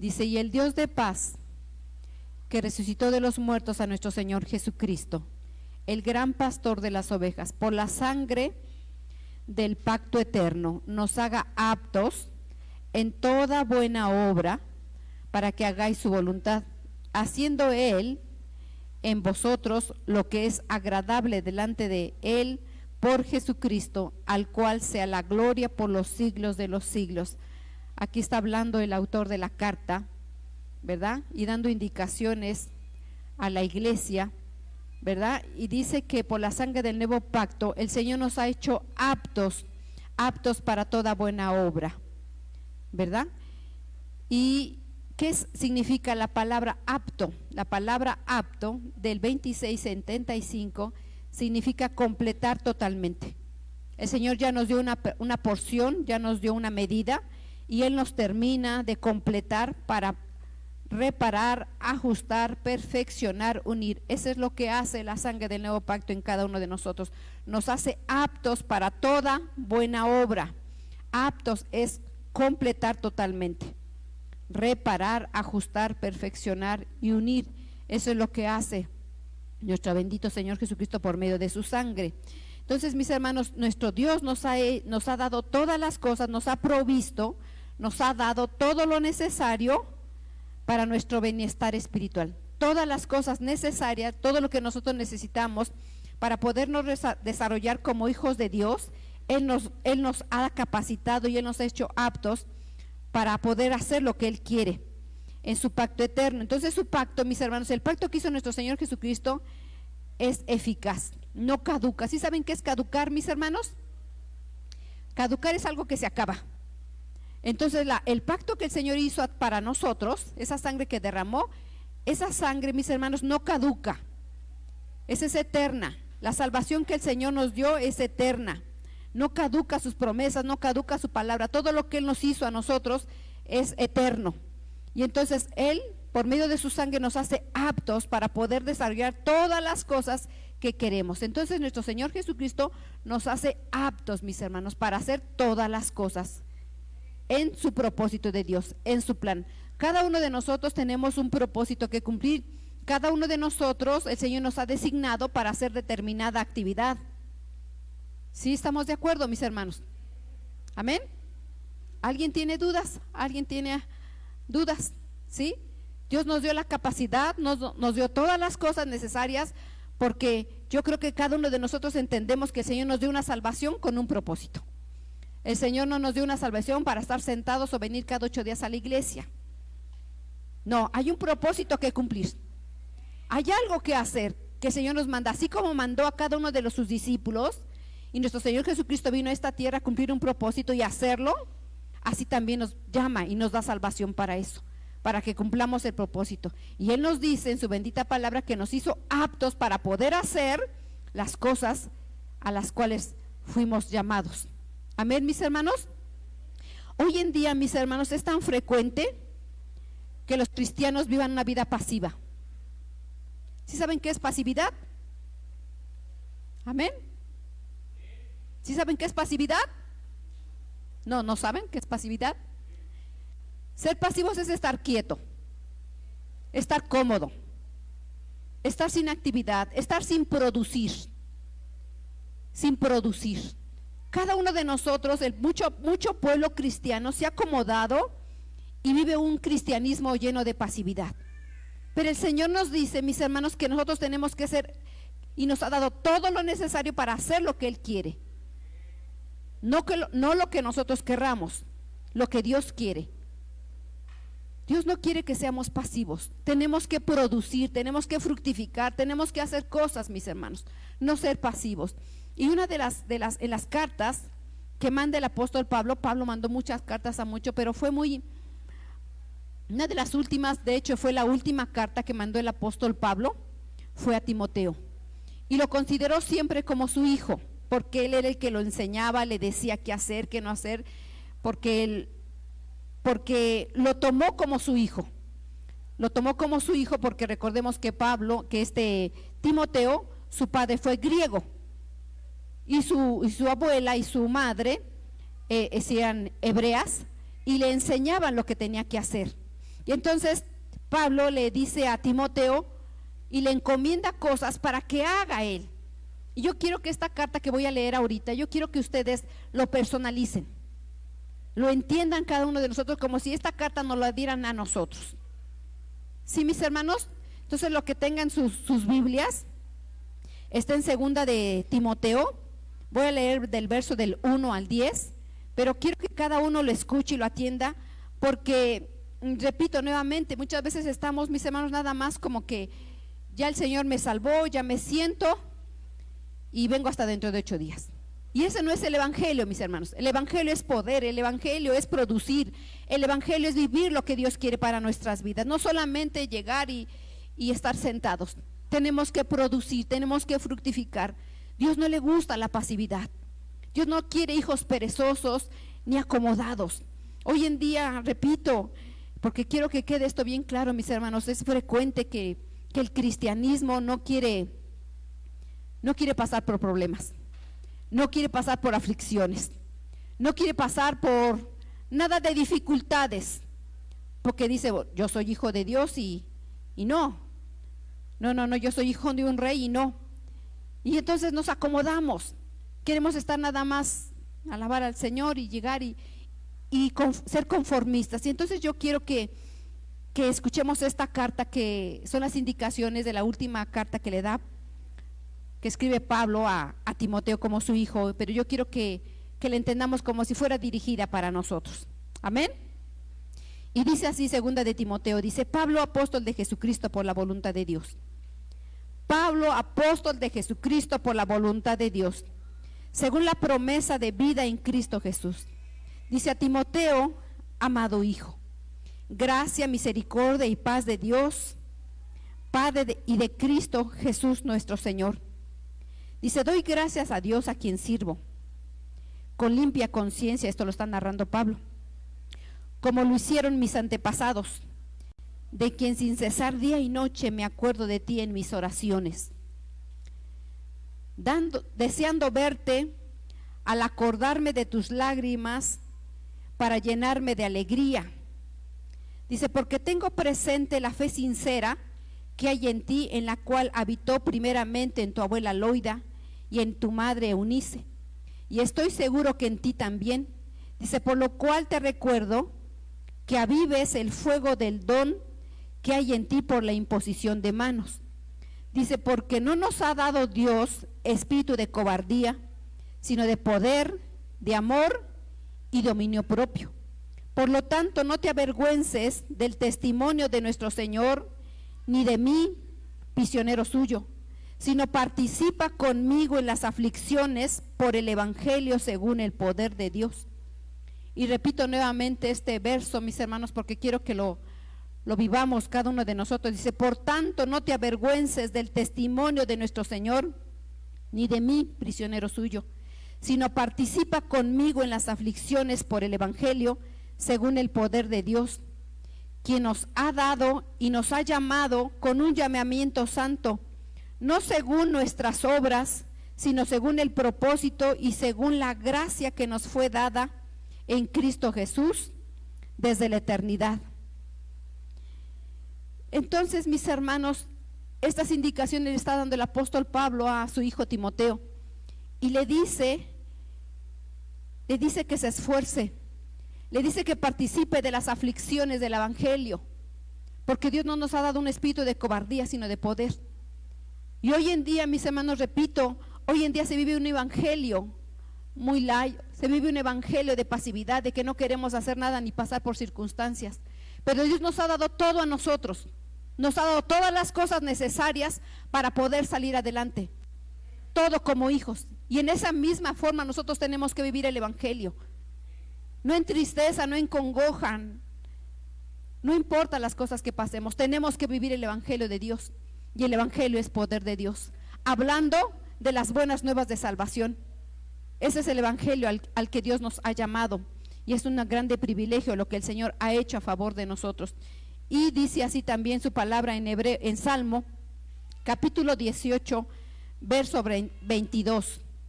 Dice, y el Dios de paz, que resucitó de los muertos a nuestro Señor Jesucristo, el gran pastor de las ovejas, por la sangre del pacto eterno, nos haga aptos en toda buena obra, para que hagáis su voluntad, haciendo Él en vosotros lo que es agradable delante de Él, por Jesucristo, al cual sea la gloria por los siglos de los siglos. Aquí está hablando el autor de la carta, ¿verdad? Y dando indicaciones a la iglesia, ¿verdad? Y dice que por la sangre del nuevo pacto el Señor nos ha hecho aptos para toda buena obra, ¿verdad? ¿Y qué significa la palabra apto? La palabra apto del 2675 significa completar totalmente. El Señor ya nos dio una porción, ya nos dio una medida, y Él nos termina de completar para reparar, ajustar, perfeccionar, unir. Eso es lo que hace la sangre del nuevo pacto en cada uno de nosotros. Nos hace aptos para toda buena obra. Aptos es completar totalmente, reparar, ajustar, perfeccionar y unir. Eso es lo que hace nuestro bendito Señor Jesucristo por medio de su sangre. Entonces, mis hermanos, nuestro Dios nos ha dado todas las cosas, nos ha provisto, nos ha dado todo lo necesario para nuestro bienestar espiritual. Todas las cosas necesarias, todo lo que nosotros necesitamos para podernos desarrollar como hijos de Dios, Él nos ha capacitado y Él nos ha hecho aptos para poder hacer lo que Él quiere en su pacto eterno. Entonces su pacto, mis hermanos, el pacto que hizo nuestro Señor Jesucristo es eficaz, no caduca. ¿Sí saben qué es caducar, mis hermanos? Caducar es algo que se acaba. Entonces el pacto que el Señor hizo para nosotros, esa sangre que derramó, esa sangre, mis hermanos, no caduca. Esa es eterna. La salvación que el Señor nos dio es eterna. No caduca sus promesas, no caduca su palabra. Todo lo que Él nos hizo a nosotros es eterno. Y entonces Él, por medio de su sangre, nos hace aptos para poder desarrollar todas las cosas que queremos. Entonces nuestro Señor Jesucristo nos hace aptos, mis hermanos, para hacer todas las cosas en su propósito de Dios, en su plan. Cada uno de nosotros tenemos un propósito que cumplir. Cada uno de nosotros, el Señor nos ha designado para hacer determinada actividad. ¿Sí estamos de acuerdo, mis hermanos? ¿Amén? ¿Alguien tiene dudas? ¿Alguien tiene dudas? ¿Sí? Dios nos dio la capacidad, nos dio todas las cosas necesarias, porque yo creo que cada uno de nosotros entendemos que el Señor nos dio una salvación con un propósito. El Señor no nos dio una salvación para estar sentados o venir cada 8 días a la iglesia. No, hay un propósito que cumplir. Hay algo que hacer, que el Señor nos manda, así como mandó a cada uno de sus discípulos, y nuestro Señor Jesucristo vino a esta tierra a cumplir un propósito y hacerlo, así también nos llama y nos da salvación para eso, para que cumplamos el propósito. Y Él nos dice en su bendita palabra que nos hizo aptos para poder hacer las cosas a las cuales fuimos llamados. Amén, mis hermanos. Hoy en día, mis hermanos, es tan frecuente que los cristianos vivan una vida pasiva. ¿Sí saben qué es pasividad? Amén. ¿Sí saben qué es pasividad? No saben qué es pasividad. Ser pasivos es estar quieto, estar cómodo, estar sin actividad, estar sin producir. Cada uno de nosotros, mucho pueblo cristiano se ha acomodado y vive un cristianismo lleno de pasividad. Pero el Señor nos dice, mis hermanos, que nosotros tenemos que ser, y nos ha dado todo lo necesario para hacer lo que Él quiere. No lo que nosotros querramos, lo que Dios quiere. Dios no quiere que seamos pasivos. Tenemos que producir, tenemos que fructificar, tenemos que hacer cosas, mis hermanos, no ser pasivos. Y una en las cartas que manda el apóstol Pablo mandó muchas cartas a muchos, pero una de las últimas, de hecho fue la última carta que mandó el apóstol Pablo, fue a Timoteo. Y lo consideró siempre como su hijo, porque él era el que lo enseñaba, le decía qué hacer, qué no hacer, porque lo tomó como su hijo. Lo tomó como su hijo porque recordemos que Timoteo, su padre fue griego, y su abuela y su madre eran hebreas, y le enseñaban lo que tenía que hacer. Y entonces Pablo le dice a Timoteo y le encomienda cosas para que haga él. Y yo quiero que esta carta que voy a leer ahorita, yo quiero que ustedes lo personalicen, lo entiendan cada uno de nosotros como si esta carta nos la dieran a nosotros. ¿Sí, mis hermanos? Entonces, lo que tengan sus Biblias, está en segunda de Timoteo. Voy a leer del verso del 1 al 10, pero quiero que cada uno lo escuche y lo atienda, porque, repito nuevamente, muchas veces estamos, mis hermanos, nada más como que ya el Señor me salvó, ya me siento y vengo hasta dentro de 8 días. Y ese no es el evangelio, mis hermanos. El evangelio es poder, el evangelio es producir, el evangelio es vivir lo que Dios quiere para nuestras vidas. No solamente llegar y estar sentados. Tenemos que producir, tenemos que fructificar. Dios no le gusta la pasividad. Dios no quiere hijos perezosos ni acomodados. Hoy en día, repito, porque quiero que quede esto bien claro, mis hermanos, es frecuente que el cristianismo no quiere pasar por problemas. No quiere pasar por aflicciones, no quiere pasar por nada de dificultades, porque dice, yo soy hijo de Dios y no, yo soy hijo de un rey y no. Y entonces nos acomodamos, queremos estar nada más, alabar al Señor y llegar y ser conformistas. Y entonces yo quiero que escuchemos esta carta, que son las indicaciones de la última carta que escribe Pablo a Timoteo como su hijo, pero yo quiero que la entendamos como si fuera dirigida para nosotros. Amén. Y dice así, segunda de Timoteo, dice: Pablo, apóstol de Jesucristo por la voluntad de Dios. Pablo, apóstol de Jesucristo por la voluntad de Dios, según la promesa de vida en Cristo Jesús. Dice a Timoteo, amado hijo, gracia, misericordia y paz de Dios, Padre y de Cristo Jesús nuestro Señor. Dice: doy gracias a Dios a quien sirvo con limpia conciencia, esto lo está narrando Pablo, como lo hicieron mis antepasados, de quien sin cesar día y noche me acuerdo de ti en mis oraciones, deseando verte al acordarme de tus lágrimas para llenarme de alegría. Dice: porque tengo presente la fe sincera que hay en ti, en la cual habitó primeramente en tu abuela Loida y en tu madre Eunice, y estoy seguro que en ti también. Dice: por lo cual te recuerdo que avives el fuego del don que hay en ti por la imposición de manos. Dice: porque no nos ha dado Dios espíritu de cobardía, sino de poder, de amor y dominio propio. Por lo tanto, no te avergüences del testimonio de nuestro Señor, ni de mí, prisionero suyo, sino participa conmigo en las aflicciones por el evangelio según el poder de Dios. Y repito nuevamente este verso, mis hermanos, porque quiero que lo vivamos cada uno de nosotros. Dice: por tanto, no te avergüences del testimonio de nuestro Señor, ni de mí, prisionero suyo, sino participa conmigo en las aflicciones por el evangelio según el poder de Dios, quien nos ha dado y nos ha llamado con un llamamiento santo, no según nuestras obras, sino según el propósito y según la gracia que nos fue dada en Cristo Jesús desde la eternidad. Entonces, mis hermanos, estas indicaciones le está dando el apóstol Pablo a su hijo Timoteo, y le dice que se esfuerce, le dice que participe de las aflicciones del evangelio, porque Dios no nos ha dado un espíritu de cobardía, sino de poder. Y hoy en día, mis hermanos, repito, hoy en día se vive un evangelio muy light, se vive un evangelio de pasividad, de que no queremos hacer nada ni pasar por circunstancias. Pero Dios nos ha dado todo a nosotros, nos ha dado todas las cosas necesarias para poder salir adelante, todo como hijos. Y en esa misma forma nosotros tenemos que vivir el evangelio, no en tristeza, no en congoja, no importa las cosas que pasemos, tenemos que vivir el evangelio de Dios. Y el evangelio es poder de Dios, hablando de las buenas nuevas de salvación. Ese es el evangelio al que Dios nos ha llamado, y es un grande privilegio lo que el Señor ha hecho a favor de nosotros. Y dice así también su palabra en Salmo capítulo 18 verso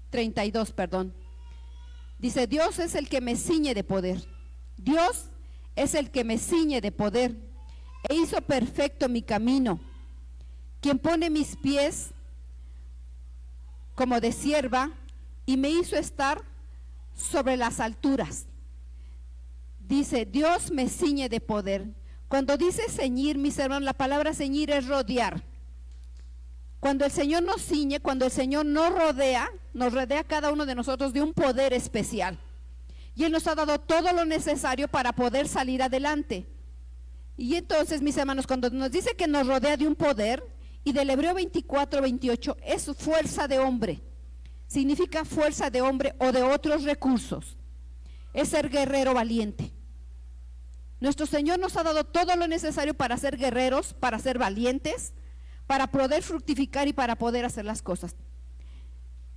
32. Dice: Dios es el que me ciñe de poder, Dios es el que me ciñe de poder, e hizo perfecto mi camino, quien pone mis pies como de sierva y me hizo estar sobre las alturas. Dice, Dios me ciñe de poder. Cuando dice ceñir, mis hermanos, la palabra ceñir es rodear. Cuando el Señor nos ciñe, cuando el Señor nos rodea a cada uno de nosotros de un poder especial. Y Él nos ha dado todo lo necesario para poder salir adelante. Y entonces, mis hermanos, cuando nos dice que nos rodea de un poder, y del Hebreo 24:28, es fuerza de hombre. Significa fuerza de hombre o de otros recursos. Es ser guerrero valiente. Nuestro Señor nos ha dado todo lo necesario para ser guerreros, para ser valientes, para poder fructificar y para poder hacer las cosas.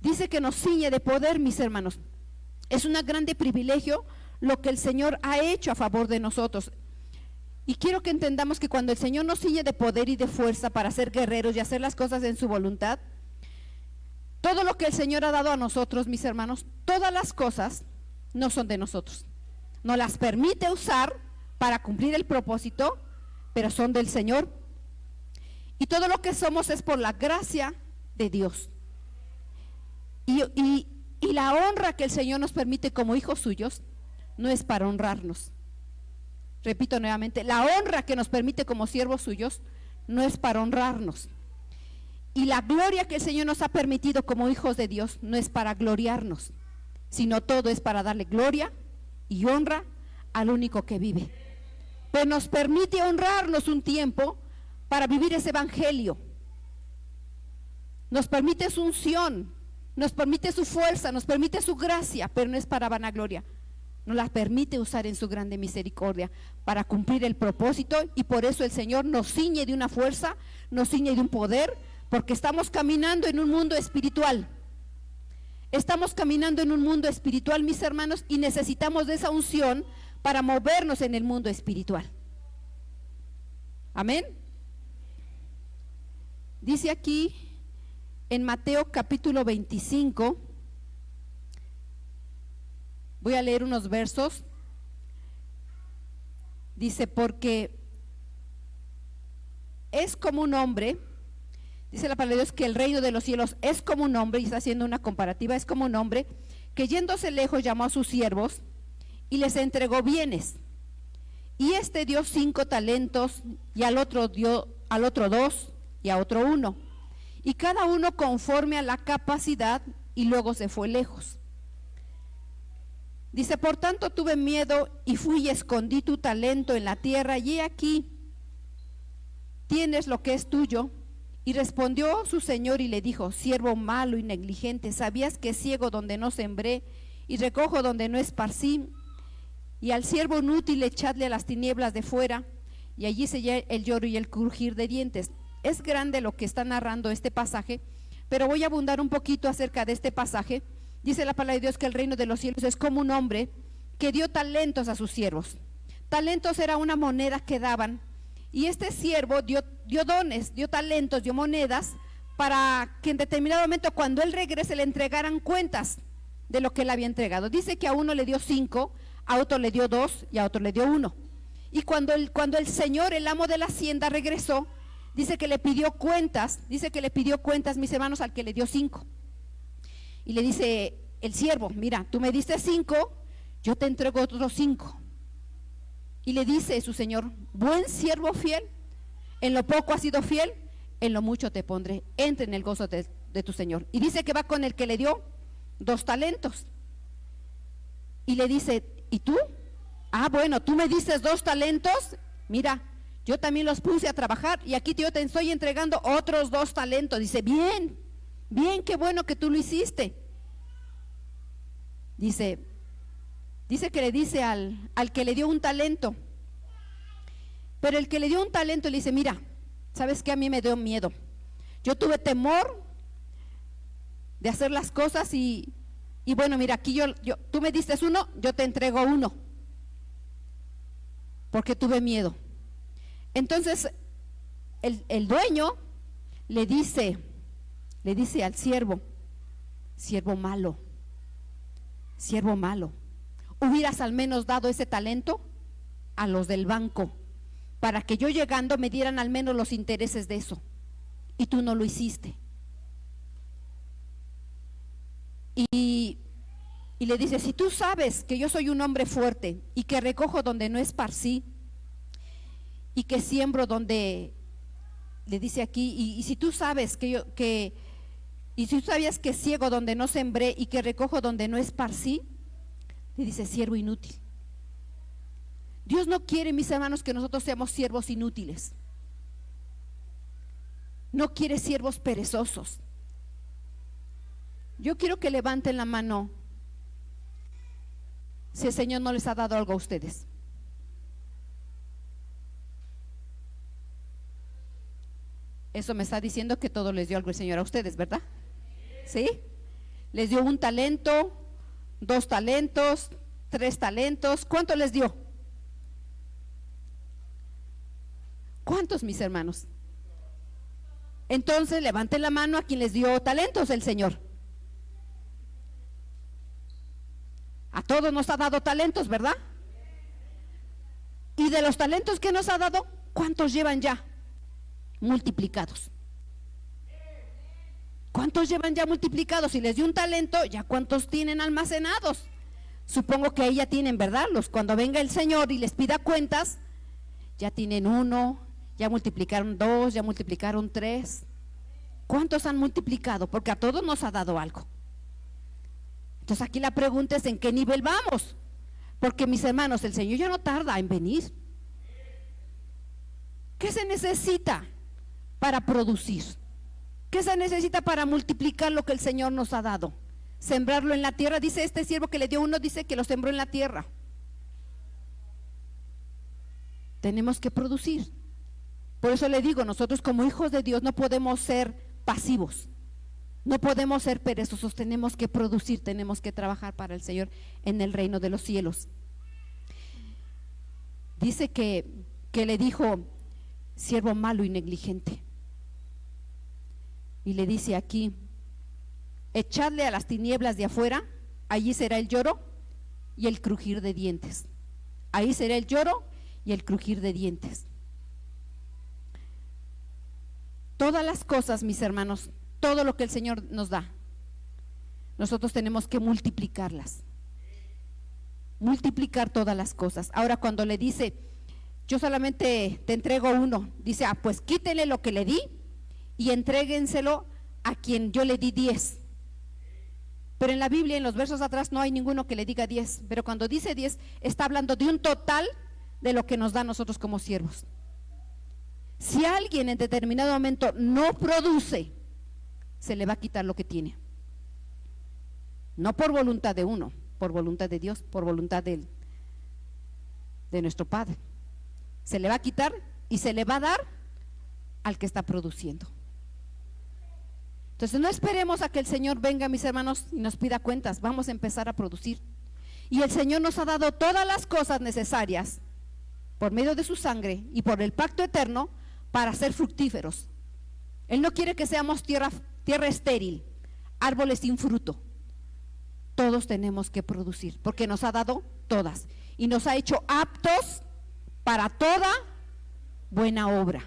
Dice que nos ciñe de poder, mis hermanos. Es un grande privilegio lo que el Señor ha hecho a favor de nosotros. Y quiero que entendamos que cuando el Señor nos ciñe de poder y de fuerza para ser guerreros y hacer las cosas en su voluntad, todo lo que el Señor ha dado a nosotros, mis hermanos, todas las cosas no son de nosotros. Nos las permite usar para cumplir el propósito, pero son del Señor. Y todo lo que somos es por la gracia de Dios. Y la honra que el Señor nos permite como hijos suyos no es para honrarnos. Repito nuevamente, la honra que nos permite como siervos suyos no es para honrarnos. Y la gloria que el Señor nos ha permitido como hijos de Dios no es para gloriarnos, sino todo es para darle gloria y honra al único que vive. Pero nos permite honrarnos un tiempo para vivir ese evangelio. Nos permite su unción, nos permite su fuerza, nos permite su gracia, pero no es para vanagloria. Nos la permite usar en su grande misericordia para cumplir el propósito, y por eso el Señor nos ciñe de una fuerza, nos ciñe de un poder, porque estamos caminando en un mundo espiritual. Estamos caminando en un mundo espiritual, mis hermanos, y necesitamos de esa unción para movernos en el mundo espiritual. Amén. Dice aquí en Mateo capítulo 25, voy a leer unos versos. Dice, porque es como un hombre, dice la palabra de Dios, que el reino de los cielos es como un hombre, y está haciendo una comparativa, es como un hombre que yéndose lejos llamó a sus siervos y les entregó bienes. Y este dio 5 talentos, y al otro 2, y a otro 1, y cada uno conforme a la capacidad, y luego se fue lejos. Dice, por tanto tuve miedo y fui y escondí tu talento en la tierra, y he aquí, tienes lo que es tuyo. Y respondió su señor y le dijo, siervo malo y negligente, ¿sabías que ciego donde no sembré y recojo donde no esparcí? Y al siervo inútil echadle a las tinieblas de fuera, y allí se oye el lloro y el crujir de dientes. Es grande lo que está narrando este pasaje, pero voy a abundar un poquito acerca de este pasaje. Dice la palabra de Dios que el reino de los cielos es como un hombre que dio talentos a sus siervos. Talentos era una moneda que daban, y este siervo dio dones, dio talentos, dio monedas, para que en determinado momento, cuando él regrese, le entregaran cuentas de lo que él había entregado. Dice que a uno le dio 5, a otro le dio 2 y a otro le dio 1. Y cuando el señor, el amo de la hacienda, regresó, dice que le pidió cuentas, mis hermanos, al que le dio 5. Y le dice el siervo, mira, tú me diste 5, yo te entrego otros 5. Y le dice su señor, buen siervo fiel, en lo poco has sido fiel, en lo mucho te pondré, entra en el gozo de tu señor. Y dice que va con el que le dio 2 talentos. Y le dice, ¿y tú? Ah, bueno, tú me diste 2 talentos, mira, yo también los puse a trabajar, y aquí yo te estoy entregando otros 2 talentos. Dice, bien, qué bueno que tú lo hiciste. Dice que le dice al que le dio un talento, pero el que le dio un talento le dice, mira, ¿sabes qué? A mí me dio miedo, yo tuve temor de hacer las cosas, y bueno, mira, aquí tú me diste 1, yo te entrego 1, porque tuve miedo. Entonces el dueño le dice al siervo, siervo malo, hubieras al menos dado ese talento a los del banco, para que yo llegando me dieran al menos los intereses de eso, y tú no lo hiciste. Y le dice, si tú sabes que yo soy un hombre fuerte y que recojo donde no esparcí y que siembro donde, le dice aquí, y si tú sabes y si tú sabías que ciego donde no sembré y que recojo donde no esparcí, le dice, siervo inútil. Dios no quiere, mis hermanos, que nosotros seamos siervos inútiles. No quiere siervos perezosos. Yo quiero que levanten la mano si el Señor no les ha dado algo a ustedes. Eso me está diciendo que todo les dio algo el Señor a ustedes, ¿verdad? ¿Sí? Les dio 1 talento, 2 talentos, 3 talentos. ¿Cuánto les dio? ¿Cuántos, mis hermanos? Entonces levanten la mano a quien les dio talentos el Señor. A todos nos ha dado talentos, ¿verdad? Y de los talentos que nos ha dado, ¿cuántos llevan ya multiplicados? ¿Cuántos llevan ya multiplicados? Si les dio un talento, ¿ya cuántos tienen almacenados? Supongo que ahí ya tienen, ¿verdad? Cuando venga el Señor y les pida cuentas, ya tienen 1, ya multiplicaron 2, ya multiplicaron 3. ¿Cuántos han multiplicado? Porque a todos nos ha dado algo. Entonces aquí la pregunta es, ¿en qué nivel vamos? Porque, mis hermanos, el Señor ya no tarda en venir. ¿Qué se necesita para producir? ¿Qué se necesita para multiplicar lo que el Señor nos ha dado? Sembrarlo en la tierra. Dice este siervo que le dio 1, dice que lo sembró en la tierra. Tenemos que producir. Por eso le digo, nosotros como hijos de Dios no podemos ser pasivos. No podemos ser perezosos, tenemos que producir, tenemos que trabajar para el Señor en el reino de los cielos. Dice que le dijo, siervo malo y negligente. Y le dice aquí, echadle a las tinieblas de afuera, allí será el lloro y el crujir de dientes. Ahí será el lloro y el crujir de dientes. Todas las cosas, mis hermanos, todo lo que el Señor nos da, nosotros tenemos que multiplicarlas. Multiplicar todas las cosas. Ahora cuando le dice, yo solamente te entrego 1, dice, pues quítele lo que le di y entréguenselo a quien yo le di 10. Pero en la Biblia, en los versos atrás, no hay ninguno que le diga 10. Pero cuando dice 10, está hablando de un total de lo que nos da a nosotros como siervos. Si alguien en determinado momento no produce, se le va a quitar lo que tiene. No por voluntad de uno, por voluntad de Dios, por voluntad de nuestro Padre. Se le va a quitar y se le va a dar al que está produciendo. Entonces no esperemos a que el Señor venga, mis hermanos, y nos pida cuentas. Vamos a empezar a producir. Y el Señor nos ha dado todas las cosas necesarias por medio de su sangre y por el pacto eterno para ser fructíferos. Él no quiere que seamos tierra estéril, árboles sin fruto. Todos tenemos que producir porque nos ha dado todas y nos ha hecho aptos para toda buena obra.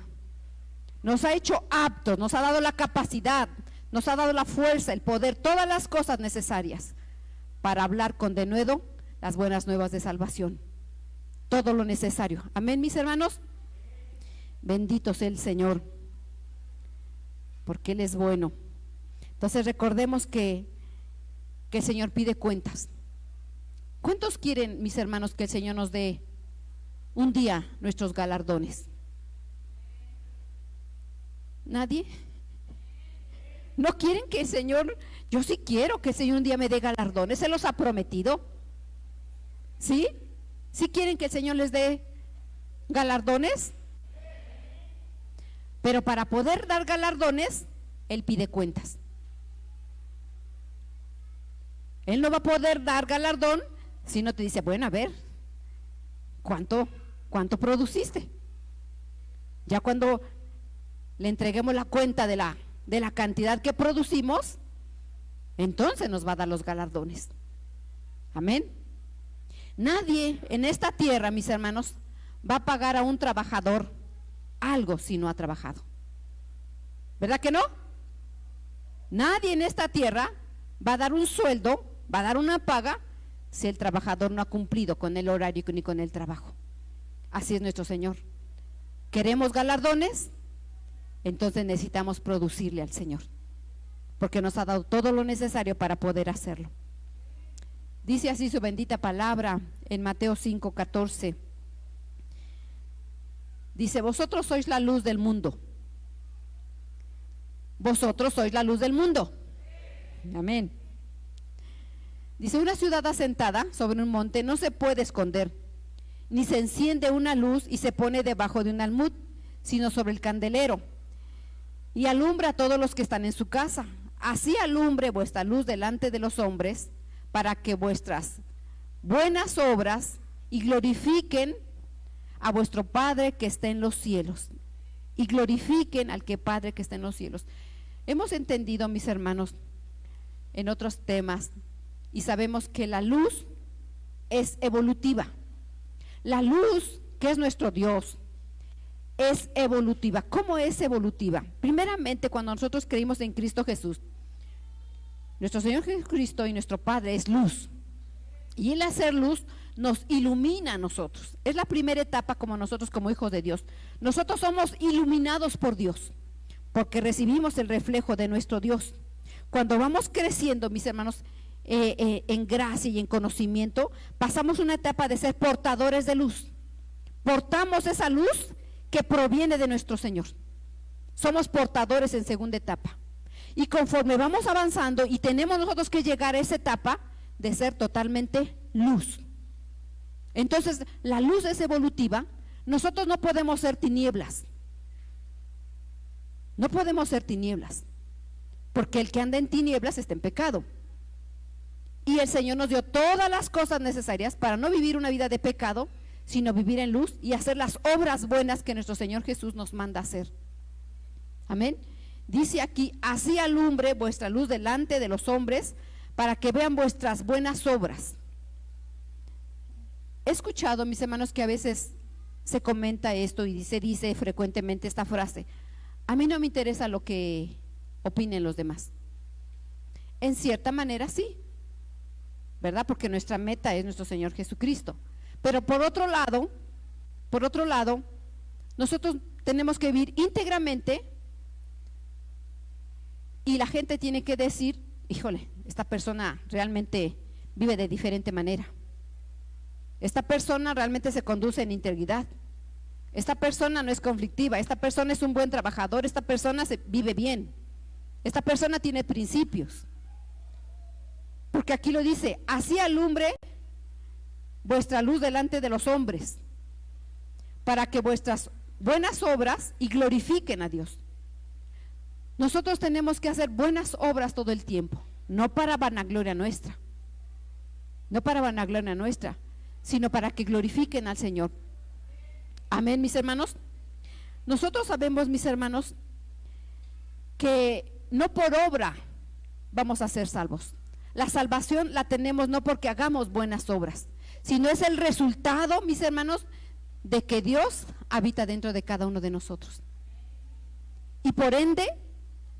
Nos ha hecho aptos, nos ha dado la capacidad, nos ha dado la fuerza, el poder, todas las cosas necesarias para hablar con denuedo las buenas nuevas de salvación. Todo lo necesario. Amén, mis hermanos. Bendito sea el Señor, porque Él es bueno. Entonces recordemos que el Señor pide cuentas. ¿Cuántos quieren, mis hermanos, que el Señor nos dé un día nuestros galardones? ¿Nadie? ¿No quieren que el Señor? Yo sí quiero que el Señor un día me dé galardones. ¿Se los ha prometido? ¿Sí? ¿Sí quieren que el Señor les dé galardones? Pero para poder dar galardones, Él pide cuentas. Él no va a poder dar galardón si no te dice, bueno, a ver, ¿cuánto produciste? Ya cuando le entreguemos la cuenta de la cantidad que producimos, entonces nos va a dar los galardones. Amén. Nadie en esta tierra, mis hermanos, va a pagar a un trabajador algo si no ha trabajado? ¿Verdad que no? Nadie en esta tierra va a dar un sueldo, va a dar una paga si el trabajador no ha cumplido con el horario ni con el trabajo. Así es nuestro Señor. ¿Queremos galardones? Entonces necesitamos producirle al Señor, porque nos ha dado todo lo necesario para poder hacerlo. Dice así su bendita palabra en Mateo 5:14. Dice: vosotros sois la luz del mundo. Vosotros sois la luz del mundo. Amén. Dice: una ciudad asentada sobre un monte no se puede esconder, ni se enciende una luz y se pone debajo de un almud, sino sobre el candelero, y alumbra a todos los que están en su casa. Así alumbre vuestra luz delante de los hombres, para que vuestras buenas obras y glorifiquen a vuestro Padre que está en los cielos. Y glorifiquen al que Padre que está en los cielos. Hemos entendido, mis hermanos, en otros temas, y sabemos que la luz es evolutiva. La luz, que es nuestro Dios, es evolutiva. ¿Cómo es evolutiva? Primeramente, cuando nosotros creímos en Cristo Jesús, nuestro Señor Jesucristo y nuestro Padre es luz, y el hacer luz nos ilumina a nosotros. Es la primera etapa, como nosotros como hijos de Dios. Nosotros somos iluminados por Dios, porque recibimos el reflejo de nuestro Dios. Cuando vamos creciendo, mis hermanos, en gracia y en conocimiento, pasamos una etapa de ser portadores de luz. Portamos esa luz que proviene de nuestro Señor. Somos portadores en segunda etapa. Y conforme vamos avanzando, y tenemos nosotros que llegar a esa etapa de ser totalmente luz. Entonces, la luz es evolutiva. Nosotros no podemos ser tinieblas. No podemos ser tinieblas, porque el que anda en tinieblas está en pecado. Y el Señor nos dio todas las cosas necesarias para no vivir una vida de pecado, sino vivir en luz y hacer las obras buenas que nuestro Señor Jesús nos manda hacer. Amén. Dice aquí: así alumbre vuestra luz delante de los hombres, para que vean vuestras buenas obras. He escuchado, mis hermanos, que a veces se comenta esto y se dice frecuentemente esta frase: a mí no me interesa lo que opinen los demás. En cierta manera sí, ¿verdad? Porque nuestra meta es nuestro Señor Jesucristo. Pero por otro lado, nosotros tenemos que vivir íntegramente, y la gente tiene que decir: híjole, esta persona realmente vive de diferente manera. Esta persona realmente se conduce en integridad. Esta persona no es conflictiva. Esta persona es un buen trabajador. Esta persona vive bien. Esta persona tiene principios. Porque aquí lo dice: así alumbre vuestra luz delante de los hombres, para que vuestras buenas obras y glorifiquen a Dios. Nosotros tenemos que hacer buenas obras todo el tiempo, no para vanagloria nuestra, sino para que glorifiquen al Señor. Amén, mis hermanos. Nosotros sabemos, mis hermanos, que no por obra vamos a ser salvos. La salvación la tenemos no porque hagamos buenas obras, sino es el resultado, mis hermanos, de que Dios habita dentro de cada uno de nosotros. Y por ende,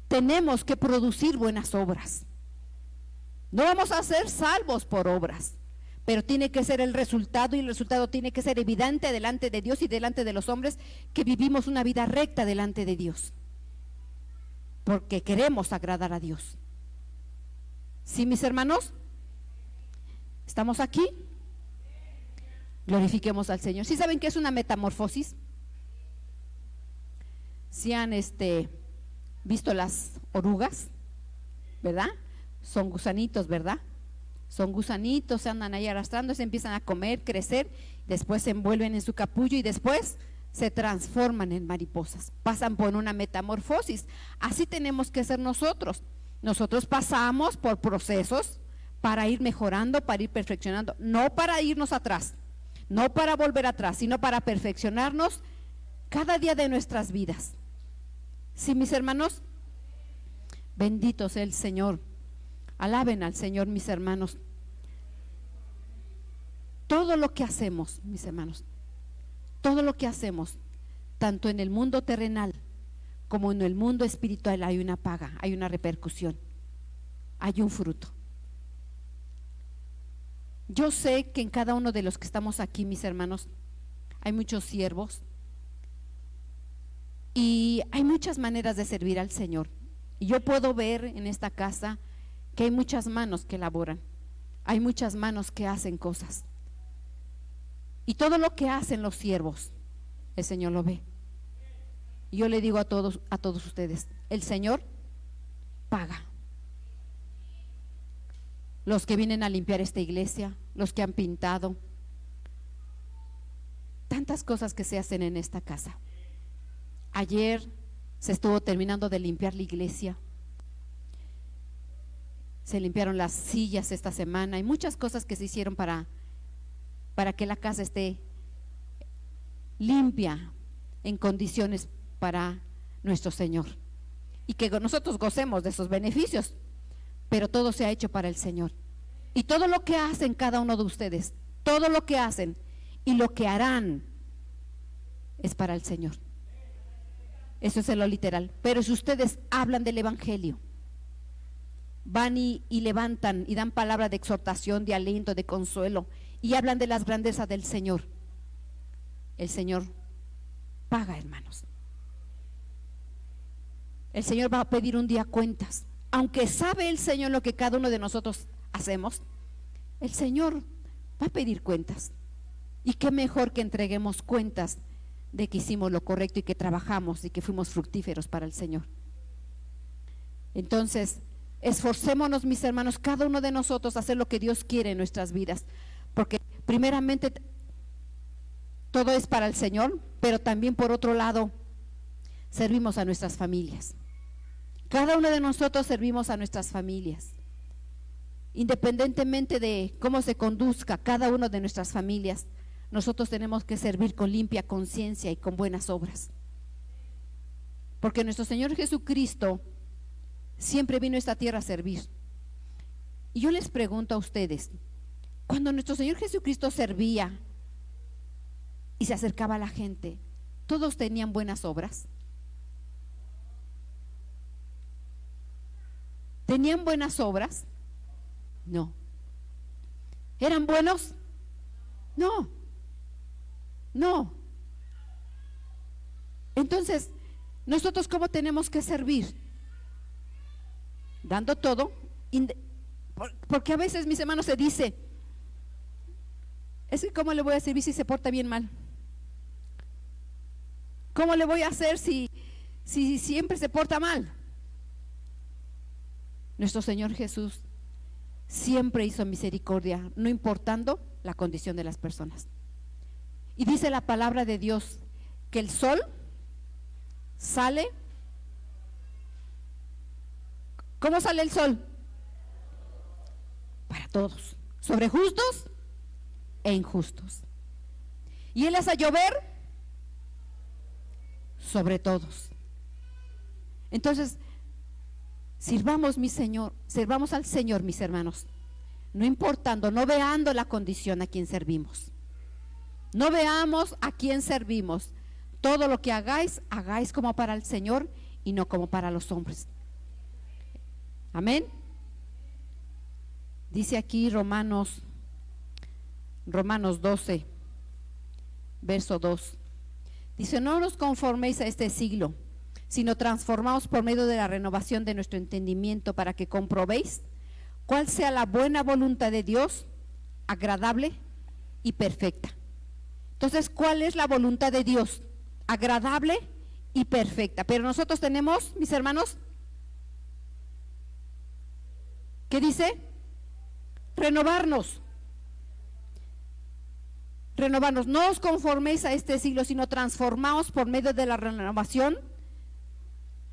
tenemos que producir buenas obras. No vamos a ser salvos por obras, pero tiene que ser el resultado, y el resultado tiene que ser evidente delante de Dios y delante de los hombres, que vivimos una vida recta delante de Dios, porque queremos agradar a Dios. ¿Sí, mis hermanos? ¿Estamos aquí? Glorifiquemos al Señor. ¿Sí saben qué es una metamorfosis? ¿Sí han visto las orugas? ¿Verdad? Son gusanitos, ¿verdad? Son gusanitos, se andan ahí arrastrando, se empiezan a comer, crecer, después se envuelven en su capullo y después se transforman en mariposas, pasan por una metamorfosis. Así tenemos que ser nosotros. Nosotros pasamos por procesos para ir mejorando, para ir perfeccionando, no para irnos atrás, no para volver atrás, sino para perfeccionarnos cada día de nuestras vidas. Sí, mis hermanos, bendito sea el Señor. Alaben al Señor, mis hermanos. Todo lo que hacemos, mis hermanos, todo lo que hacemos, tanto en el mundo terrenal como en el mundo espiritual, hay una paga, hay una repercusión, hay un fruto. Yo sé que en cada uno de los que estamos aquí, mis hermanos, hay muchos siervos y hay muchas maneras de servir al Señor. Y yo puedo ver en esta casa que hay muchas manos que laboran, hay muchas manos que hacen cosas. Y todo lo que hacen los siervos, el Señor lo ve. Y yo le digo a todos ustedes, el Señor paga. Los que vienen a limpiar esta iglesia, los que han pintado, tantas cosas que se hacen en esta casa. Ayer se estuvo terminando de limpiar la iglesia, se limpiaron las sillas esta semana, hay muchas cosas que se hicieron para que la casa esté limpia, en condiciones para nuestro Señor, y que nosotros gocemos de esos beneficios, pero todo se ha hecho para el Señor. Y todo lo que hacen cada uno de ustedes, todo lo que hacen y lo que harán es para el Señor. Eso es en lo literal. Pero si ustedes hablan del evangelio, van y levantan y dan palabra de exhortación, de aliento, de consuelo, y hablan de las grandezas del Señor, el Señor paga, hermanos. El Señor va a pedir un día cuentas. Aunque sabe el Señor lo que cada uno de nosotros hacemos, el Señor va a pedir cuentas. Y qué mejor que entreguemos cuentas de que hicimos lo correcto y que trabajamos y que fuimos fructíferos para el Señor. Entonces, esforcémonos, mis hermanos, cada uno de nosotros a hacer lo que Dios quiere en nuestras vidas, porque primeramente todo es para el Señor, pero también por otro lado servimos a nuestras familias. Cada uno de nosotros servimos a nuestras familias, independientemente de cómo se conduzca cada uno de nuestras familias. Nosotros tenemos que servir con limpia conciencia y con buenas obras, porque nuestro Señor Jesucristo siempre vino a esta tierra a servir. Y yo les pregunto a ustedes, cuando nuestro Señor Jesucristo servía y se acercaba a la gente, ¿todos tenían buenas obras? ¿Tenían buenas obras? No. ¿Eran buenos? No. No. Entonces, ¿nosotros cómo tenemos que servir? Dando todo, porque a veces, mis hermanos, se dice, es que ¿cómo le voy a servir si se porta bien mal? ¿Cómo le voy a hacer si siempre se porta mal? Nuestro Señor Jesús siempre hizo misericordia, no importando la condición de las personas. Y dice la palabra de Dios que el sol sale. ¿Cómo sale el sol? Para todos, sobre justos e injustos. Y Él hace llover sobre todos. Entonces, sirvamos al Señor, mis hermanos, no importando, no veando la condición a quien servimos. No veamos a quién servimos. Todo lo que hagáis, hagáis como para el Señor y no como para los hombres. Amén. Dice aquí Romanos 12, verso 2. Dice: no os conforméis a este siglo, sino transformaos por medio de la renovación de nuestro entendimiento, para que comprobéis cuál sea la buena voluntad de Dios, agradable y perfecta. Entonces, ¿cuál es la voluntad de Dios? Agradable y perfecta. Pero nosotros tenemos, mis hermanos, ¿qué dice? Renovarnos. Renovarnos. No os conforméis a este siglo, sino transformaos por medio de la renovación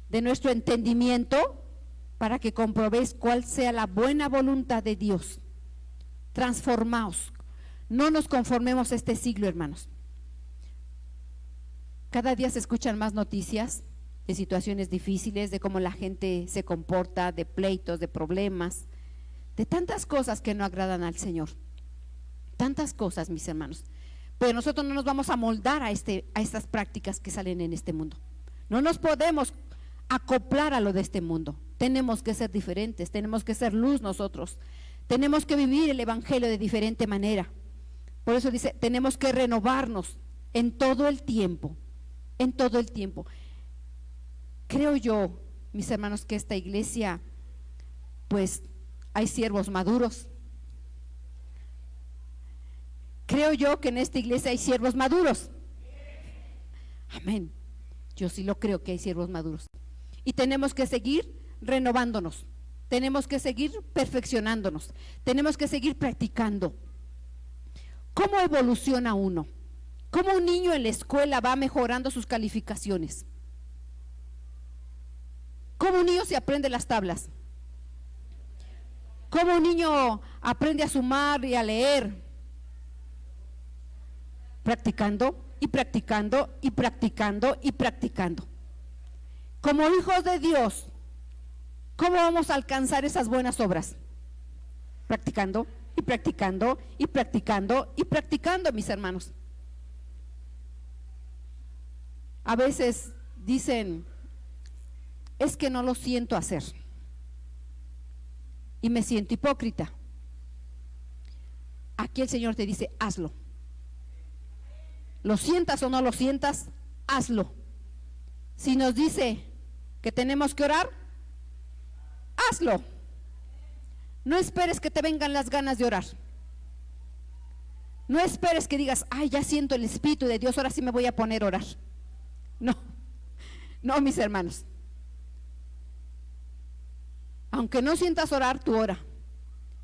de nuestro entendimiento, para que comprobéis cuál sea la buena voluntad de Dios. Transformaos. No nos conformemos a este siglo, hermanos. Cada día se escuchan más noticias de situaciones difíciles, de cómo la gente se comporta, de pleitos, de problemas, de tantas cosas que no agradan al Señor. Tantas cosas, mis hermanos. pero nosotros no nos vamos a moldar a estas prácticas que salen en este mundo. No nos podemos acoplar a lo de este mundo. Tenemos que ser diferentes, tenemos que ser luz nosotros. Tenemos que vivir el evangelio de diferente manera. Por eso dice, tenemos que renovarnos en todo el tiempo, en todo el tiempo. Creo yo, mis hermanos, que esta iglesia, pues hay siervos maduros. Creo yo que en esta iglesia hay siervos maduros. Amén. Yo sí lo creo que hay siervos maduros. Y tenemos que seguir renovándonos. Tenemos que seguir perfeccionándonos. Tenemos que seguir practicando. ¿Cómo evoluciona uno? ¿Cómo un niño en la escuela va mejorando sus calificaciones? ¿Cómo un niño se aprende las tablas? ¿Cómo un niño aprende a sumar y a leer? Practicando y practicando y practicando y practicando. Como hijos de Dios, ¿cómo vamos a alcanzar esas buenas obras? Practicando y practicando y practicando y practicando, mis hermanos. A veces dicen, es que no lo siento hacer y me siento hipócrita. Aquí el Señor te dice, hazlo. Lo sientas o no lo sientas, hazlo. Si nos dice que tenemos que orar, hazlo. No esperes que te vengan las ganas de orar. No esperes que digas, ay, ya siento el Espíritu de Dios, ahora sí me voy a poner a orar. No, no, mis hermanos. Aunque no sientas orar, tú ora.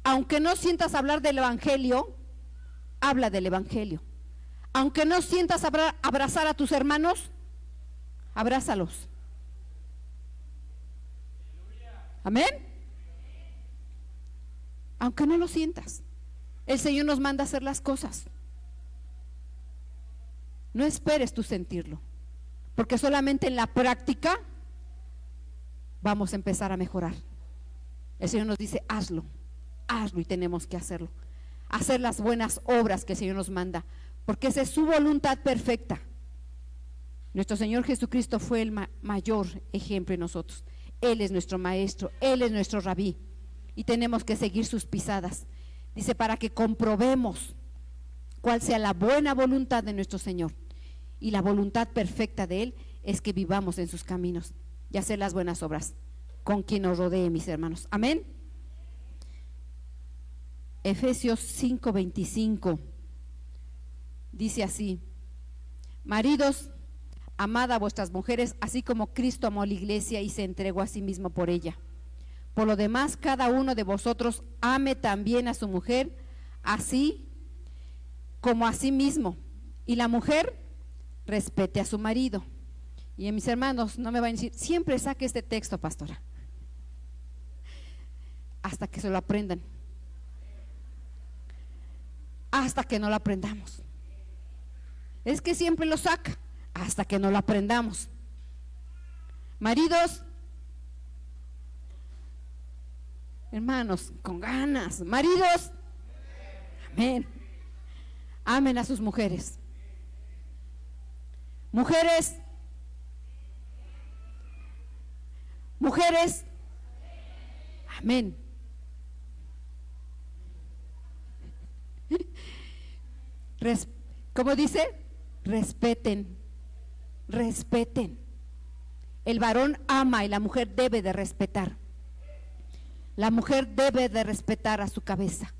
Aunque no sientas hablar del Evangelio, habla del Evangelio. Aunque no sientas abrazar a tus hermanos, abrázalos. Amén. Aunque no lo sientas, el Señor nos manda a hacer las cosas. No esperes tú sentirlo, porque solamente en la práctica vamos a empezar a mejorar. El Señor nos dice, hazlo, hazlo, y tenemos que hacerlo. Hacer las buenas obras que el Señor nos manda, porque esa es su voluntad perfecta. Nuestro Señor Jesucristo fue el mayor ejemplo en nosotros. Él es nuestro maestro, Él es nuestro rabí, y tenemos que seguir sus pisadas. Dice, para que comprobemos cuál sea la buena voluntad de nuestro Señor, y la voluntad perfecta de Él es que vivamos en sus caminos y hacer las buenas obras con quien nos rodee, mis hermanos. Amén. Efesios 5:25 dice así: maridos, amad a vuestras mujeres, así como Cristo amó a la iglesia y se entregó a sí mismo por ella. Por lo demás, cada uno de vosotros ame también a su mujer, así como a sí mismo, y la mujer respete a su marido. Y mis hermanos, no me van a decir, siempre saque este texto, pastora, hasta que se lo aprendan, hasta que no lo aprendamos. Es que siempre lo saca, hasta que no lo aprendamos. Maridos, hermanos, con ganas. Maridos, amén, amen a sus mujeres. Mujeres, mujeres, amén. ¿Cómo dice? Respeten, respeten. El varón ama y la mujer debe de respetar. La mujer debe de respetar a su cabeza,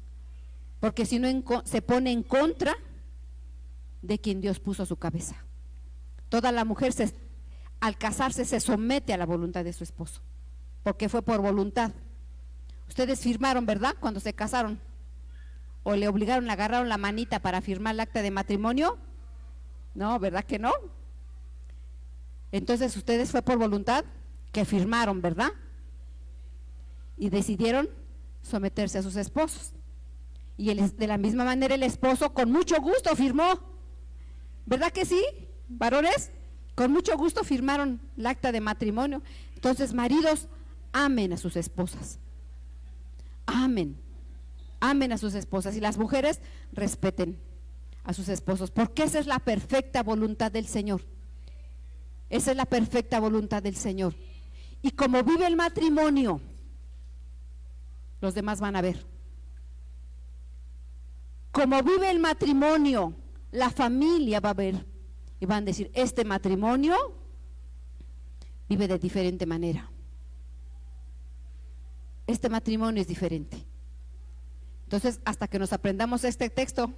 porque si no se pone en contra de quien Dios puso a su cabeza. Toda la mujer al casarse se somete a la voluntad de su esposo, porque fue por voluntad. Ustedes firmaron, ¿verdad? Cuando se casaron, o le obligaron, le agarraron la manita para firmar el acta de matrimonio. No, ¿verdad que no? Entonces ustedes fue por voluntad que firmaron, ¿verdad? Y decidieron someterse a sus esposos. Y de la misma manera el esposo con mucho gusto firmó, ¿verdad que sí, varones? Con mucho gusto firmaron el acta de matrimonio. Entonces, maridos, amen a sus esposas, amen, amen a sus esposas, y las mujeres respeten a sus esposos, porque esa es la perfecta voluntad del Señor. Esa es la perfecta voluntad del Señor. Y como vive el matrimonio, los demás van a ver. Como vive el matrimonio, la familia va a ver y van a decir, este matrimonio vive de diferente manera. Este matrimonio es diferente. Entonces, hasta que nos aprendamos este texto,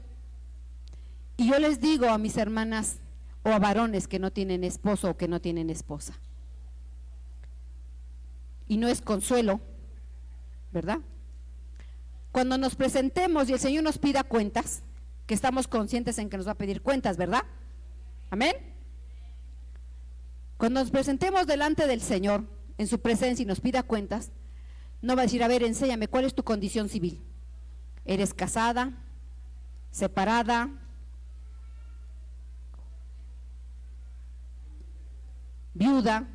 y yo les digo a mis hermanas o a varones que no tienen esposo o que no tienen esposa, y no es consuelo, ¿verdad? Cuando nos presentemos y el Señor nos pida cuentas, que estamos conscientes en que nos va a pedir cuentas, ¿verdad? Amén. Cuando nos presentemos delante del Señor en su presencia y nos pida cuentas, no va a decir, a ver, enséñame, ¿cuál es tu condición civil? ¿Eres casada? ¿Separada? ¿Viuda?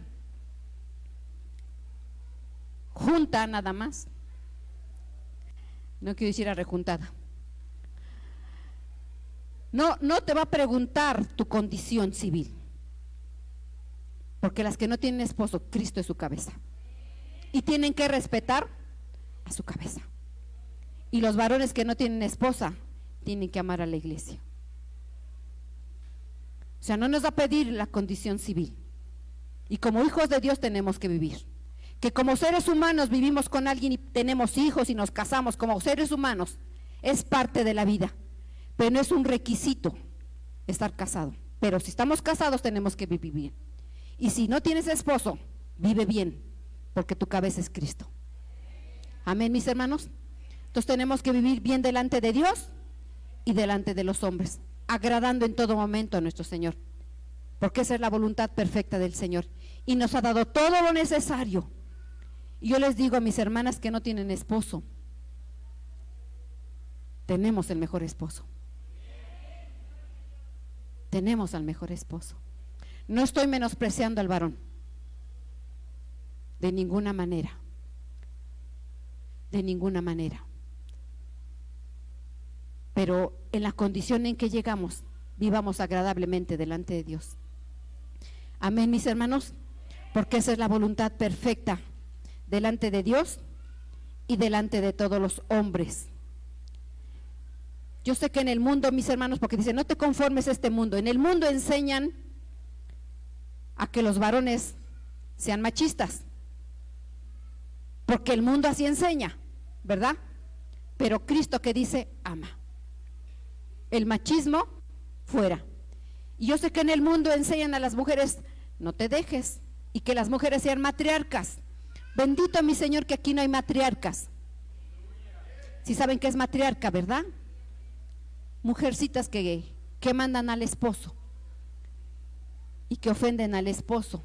¿Junta nada más? No quiero decir arrejuntada. No te va a preguntar tu condición civil, porque las que no tienen esposo, Cristo es su cabeza, y tienen que respetar a su cabeza. Y los varones que no tienen esposa tienen que amar a la iglesia. O sea, no nos va a pedir la condición civil. Y como hijos de Dios tenemos que vivir. Que como seres humanos vivimos con alguien y tenemos hijos y nos casamos como seres humanos, es parte de la vida, pero no es un requisito estar casado. Pero si estamos casados tenemos que vivir bien. Y si no tienes esposo, vive bien, porque tu cabeza es Cristo. Amén, mis hermanos. Entonces tenemos que vivir bien delante de Dios y delante de los hombres, agradando en todo momento a nuestro Señor, porque esa es la voluntad perfecta del Señor, y nos ha dado todo lo necesario. Y yo les digo a mis hermanas que no tienen esposo, tenemos el mejor esposo. Tenemos al mejor esposo. No estoy menospreciando al varón, de ninguna manera, de ninguna manera. Pero en la condición en que llegamos, vivamos agradablemente delante de Dios. Amén, mis hermanos, porque esa es la voluntad perfecta delante de Dios y delante de todos los hombres. Yo sé que en el mundo, mis hermanos, porque dicen, no te conformes a este mundo. En el mundo enseñan a que los varones sean machistas, porque el mundo así enseña, ¿verdad? Pero Cristo que dice, ama. El machismo, fuera. Y yo sé que en el mundo enseñan a las mujeres, no te dejes, y que las mujeres sean matriarcas. Bendito mi Señor que aquí no hay matriarcas. Si saben que es matriarca, ¿verdad? Mujercitas que mandan al esposo y que ofenden al esposo.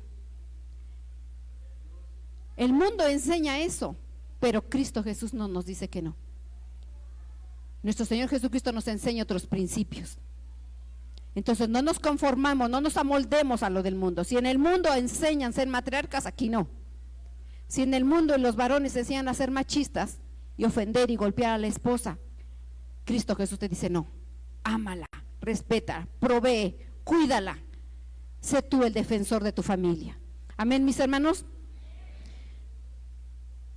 El mundo enseña eso, pero Cristo Jesús no nos dice que no. Nuestro Señor Jesucristo nos enseña otros principios. Entonces no nos conformamos, no nos amoldemos a lo del mundo. Si en el mundo enseñan a ser matriarcas, aquí no. Si en el mundo los varones enseñan a ser machistas y ofender y golpear a la esposa, Cristo Jesús te dice no, ámala, respeta, provee, cuídala, sé tú el defensor de tu familia. Amén, mis hermanos.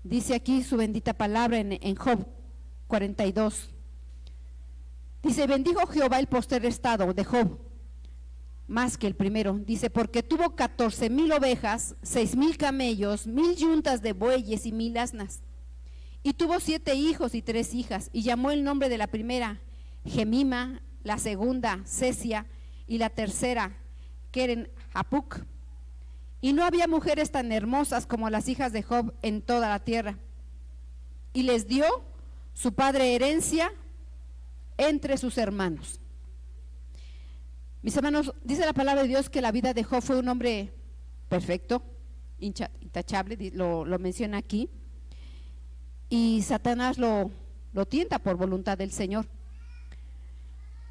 Dice aquí su bendita palabra en Job 42. Dice, bendijo Jehová el postrer estado de Job, más que el primero. Dice, porque tuvo 14,000 ovejas, 6,000 camellos, 1,000 yuntas de bueyes y 1,000 asnas. Y tuvo 7 hijos y 3 hijas, y llamó el nombre de la primera Gemima, la segunda Cesia, y la tercera Keren Hapuc. Y no había mujeres tan hermosas como las hijas de Job en toda la tierra. Y les dio su padre herencia entre sus hermanos. Mis hermanos, dice la palabra de Dios que la vida de Job fue un hombre perfecto, intachable, lo menciona aquí, y Satanás lo tienta por voluntad del Señor.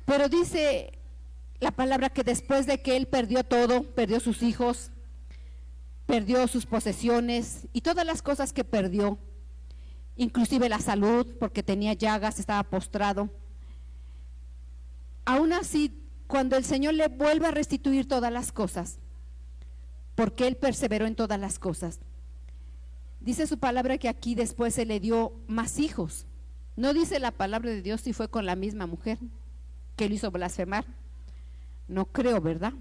Pero dice la palabra que después de que él perdió todo, perdió sus hijos, perdió sus posesiones y todas las cosas que perdió, inclusive la salud, porque tenía llagas, estaba postrado. aún así, cuando el Señor le vuelve a restituir todas las cosas, porque Él perseveró en todas las cosas. Dice su palabra que aquí después se le dio más hijos. No dice la palabra de Dios si fue con la misma mujer que lo hizo blasfemar. No creo, ¿verdad?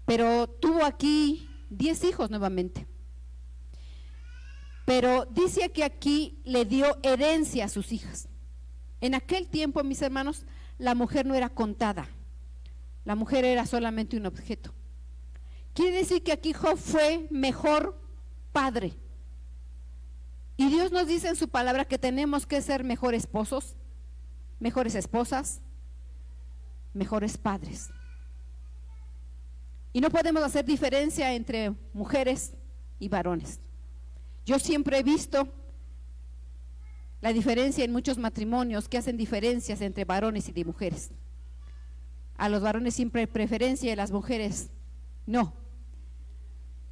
Pero tuvo aquí 10 hijos nuevamente. Pero dice que aquí le dio herencia a sus hijas. En aquel tiempo, mis hermanos, la mujer no era contada. La mujer era solamente un objeto. Quiere decir que aquí Job fue mejor padre. Y Dios nos dice en su palabra que tenemos que ser mejores esposos, mejores esposas, mejores padres. Y no podemos hacer diferencia entre mujeres y varones. Yo siempre he visto la diferencia en muchos matrimonios que hacen diferencias entre varones y de mujeres. A los varones siempre hay preferencia y a las mujeres no.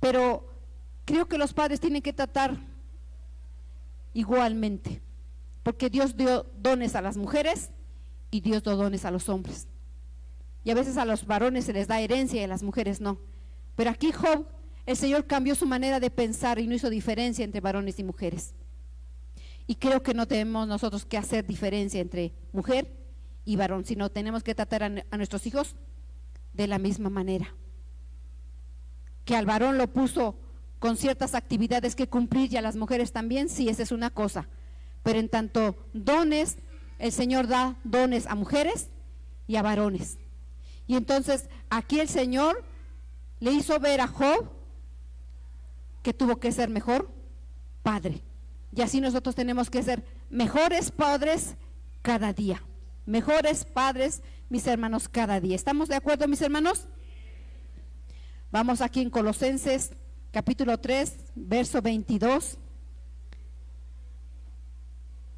Pero creo que los padres tienen que tratar igualmente, porque Dios dio dones a las mujeres y Dios dio dones a los hombres. Y a veces a los varones se les da herencia y a las mujeres no. Pero aquí Job, el Señor cambió su manera de pensar y no hizo diferencia entre varones y mujeres. Y creo que no tenemos nosotros que hacer diferencia entre mujer y varón, sino tenemos que tratar a nuestros hijos de la misma manera. Que al varón lo puso con ciertas actividades que cumplir y a las mujeres también, sí, esa es una cosa. Pero en tanto dones, el Señor da dones a mujeres y a varones. Y entonces aquí el Señor le hizo ver a Job que tuvo que ser mejor padre. Y así nosotros tenemos que ser mejores padres cada día. Mejores padres, mis hermanos, cada día. ¿Estamos de acuerdo, mis hermanos? Vamos aquí en Colosenses capítulo 3, verso 22.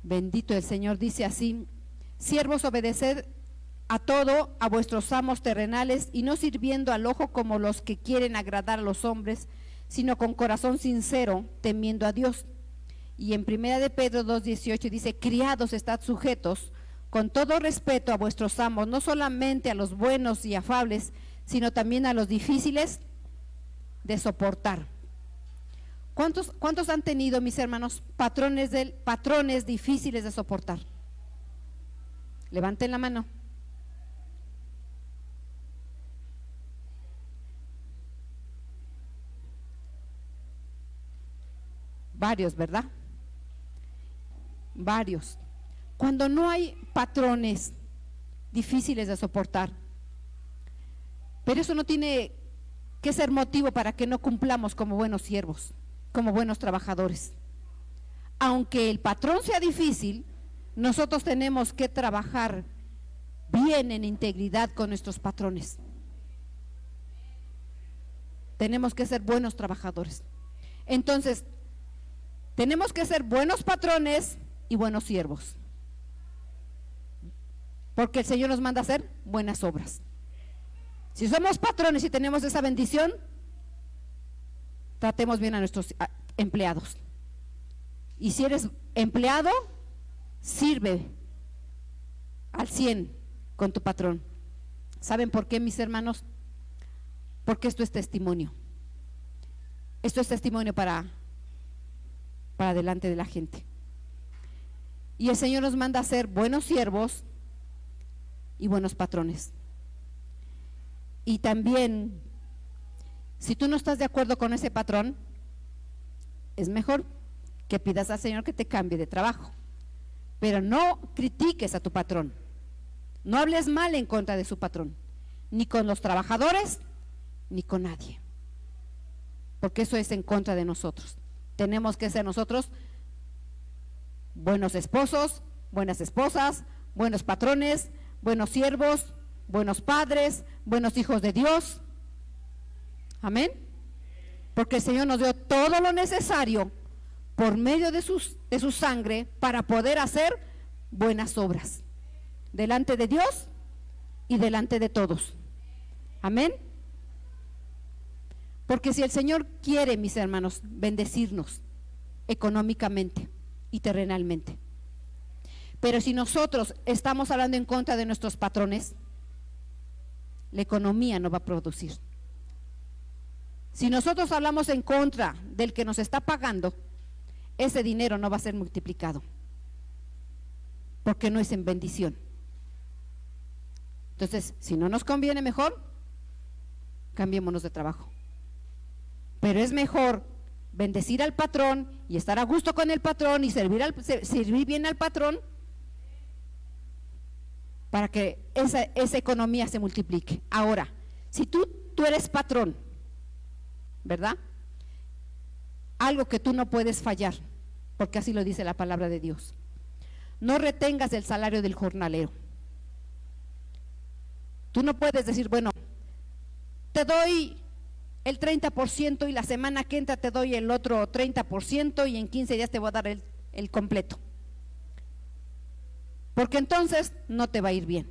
Bendito el Señor, dice así: siervos, obedeced a todo a vuestros amos terrenales, y no sirviendo al ojo como los que quieren agradar a los hombres, sino con corazón sincero, temiendo a Dios. Y en 1 de Pedro 2:18 dice: criados, estad sujetos con todo respeto a vuestros amos, no solamente a los buenos y afables, sino también a los difíciles de soportar. ¿Cuántos han tenido, mis hermanos, patrones difíciles de soportar? Levanten la mano. Varios, ¿verdad? Varios. Cuando no hay patrones difíciles de soportar, pero eso no tiene que ser motivo para que no cumplamos como buenos siervos, como buenos trabajadores. Aunque el patrón sea difícil, nosotros tenemos que trabajar bien en integridad con nuestros patrones. Tenemos que ser buenos trabajadores. Entonces, tenemos que ser buenos patrones y buenos siervos, porque el Señor nos manda a hacer buenas obras. Si somos patrones y tenemos esa bendición, tratemos bien a nuestros empleados. Y si eres empleado, sirve al 100 con tu patrón. ¿Saben por qué, mis hermanos? Porque esto es testimonio. Esto es testimonio para delante de la gente. Y el Señor nos manda a ser buenos siervos y buenos patrones. Y también, si tú no estás de acuerdo con ese patrón, es mejor que pidas al Señor que te cambie de trabajo. Pero no critiques a tu patrón. No hables mal en contra de su patrón, ni con los trabajadores, ni con nadie. Porque eso es en contra de nosotros. Tenemos que ser nosotros buenos esposos, buenas esposas, buenos patrones, buenos siervos, buenos padres, buenos hijos de Dios. Amén. Porque el Señor nos dio todo lo necesario por medio de su sangre para poder hacer buenas obras delante de Dios y delante de todos. Amén. Porque si el Señor quiere, mis hermanos, bendecirnos económicamente y terrenalmente, Pero si nosotros estamos hablando en contra de nuestros patrones, la economía no va a producir. Si nosotros hablamos en contra del que nos está pagando, ese dinero no va a ser multiplicado, porque no es en bendición. Entonces, si no nos conviene, mejor cambiémonos de trabajo. Pero es mejor bendecir al patrón y estar a gusto con el patrón y servir bien al patrón, para que esa economía se multiplique. Ahora, si tú eres patrón, ¿verdad? Algo que tú no puedes fallar, porque así lo dice la palabra de Dios: no retengas el salario del jornalero. Tú no puedes decir, bueno, te doy el 30% y la semana que entra te doy el otro 30% y en 15 días te voy a dar el completo, porque entonces no te va a ir bien.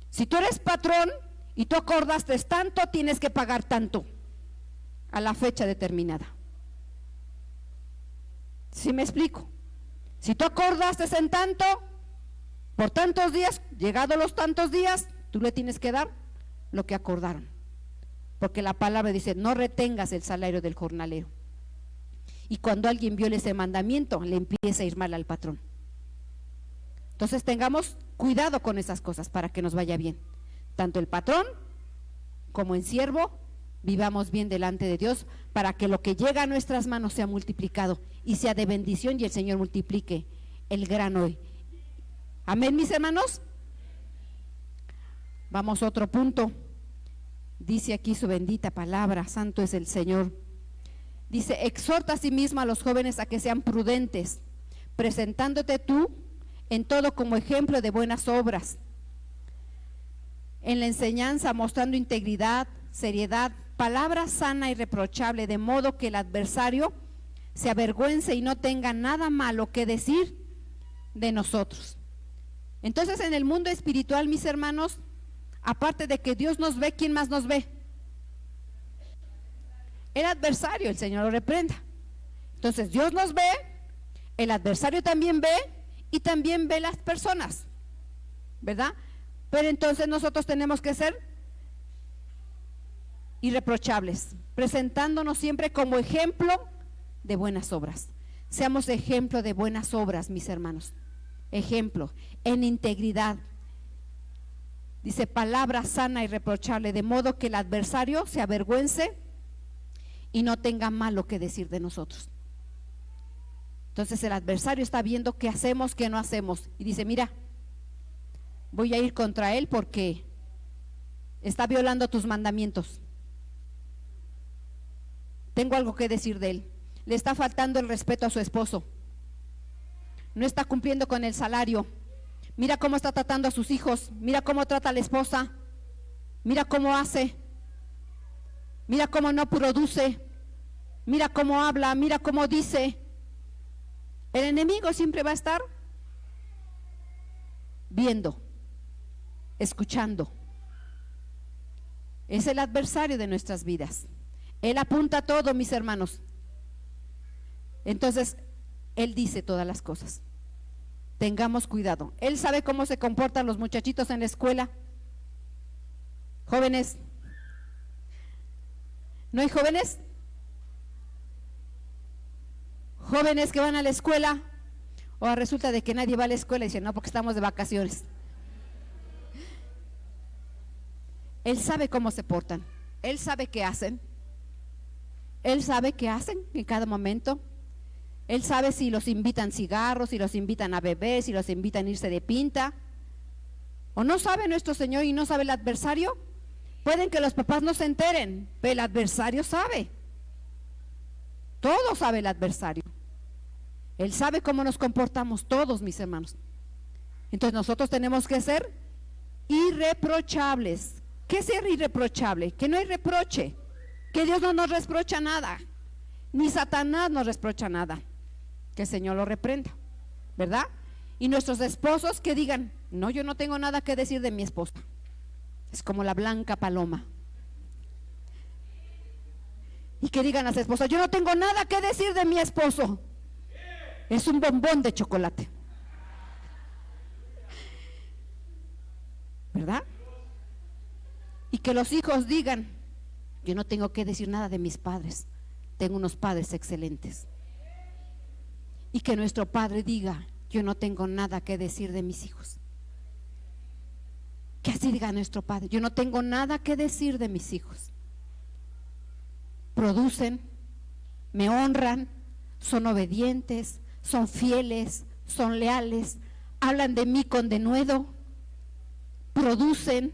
Si tú eres patrón y tú acordaste tanto, tienes que pagar tanto a la fecha determinada. ¿Sí me explico? Si tú acordaste en tanto, por tantos días, llegados los tantos días, tú le tienes que dar lo que acordaron, porque la palabra dice: no retengas el salario del jornalero. Y cuando alguien viole ese mandamiento, le empieza a ir mal al patrón. Entonces tengamos cuidado con esas cosas para que nos vaya bien, tanto el patrón como el siervo. Vivamos bien delante de Dios, para que lo que llega a nuestras manos sea multiplicado y sea de bendición, y el Señor multiplique el grano hoy. Amén, mis hermanos. Vamos a otro punto. Dice aquí su bendita palabra: santo es el Señor. Dice: exhorta a sí mismo a los jóvenes a que sean prudentes, presentándote tú en todo como ejemplo de buenas obras, en la enseñanza mostrando integridad, seriedad, palabra sana y reprochable, de modo que el adversario se avergüence y no tenga nada malo que decir de nosotros. Entonces, en el mundo espiritual, mis hermanos, aparte de que Dios nos ve, ¿quién más nos ve? El adversario. El Señor lo reprenda. Entonces Dios nos ve, el adversario también ve, y también ve las personas, ¿verdad? Pero entonces nosotros tenemos que ser irreprochables, presentándonos siempre como ejemplo de buenas obras. Seamos ejemplo de buenas obras, mis hermanos. Ejemplo en integridad. Dice: palabra sana y reprochable, de modo que el adversario se avergüence y no tenga malo que decir de nosotros. Entonces el adversario está viendo qué hacemos, qué no hacemos, y dice: mira, voy a ir contra él porque está violando tus mandamientos. Tengo algo que decir de él. Le está faltando el respeto a su esposo, no está cumpliendo con el salario. Mira cómo está tratando a sus hijos, mira cómo trata a la esposa, mira cómo hace, mira cómo no produce, mira cómo habla, mira cómo dice. El enemigo siempre va a estar viendo, escuchando. Es el adversario de nuestras vidas. Él apunta todo, mis hermanos. Entonces, él dice todas las cosas. Tengamos cuidado. Él sabe cómo se comportan los muchachitos en la escuela. Jóvenes. ¿No hay jóvenes? Jóvenes que van a la escuela, o resulta de que nadie va a la escuela y dicen: no, porque estamos de vacaciones. Él sabe cómo se portan, él sabe qué hacen, él sabe qué hacen en cada momento. Él sabe si los invitan cigarros, si los invitan a beber, si los invitan a irse de pinta. ¿O no sabe nuestro Señor y no sabe el adversario? Pueden que los papás no se enteren, pero el adversario sabe. Todo sabe el adversario. Él sabe cómo nos comportamos todos, mis hermanos. Entonces nosotros tenemos que ser irreprochables. ¿Qué es ser irreprochable? Que no hay reproche, que Dios no nos reprocha nada, ni Satanás nos reprocha nada. Que el Señor lo reprenda, ¿verdad? Y nuestros esposos que digan: no, yo no tengo nada que decir de mi esposa. Es como la blanca paloma. Y que digan las esposas: yo no tengo nada que decir de mi esposo. Es un bombón de chocolate. que los hijos digan: yo no tengo que decir nada de mis padres, tengo unos padres excelentes. Y que nuestro padre diga: yo no tengo nada que decir de mis hijos. Que así diga nuestro padre: yo no tengo nada que decir de mis hijos. Producen, me honran, son obedientes, son fieles, son leales, hablan de mí con denuedo, producen.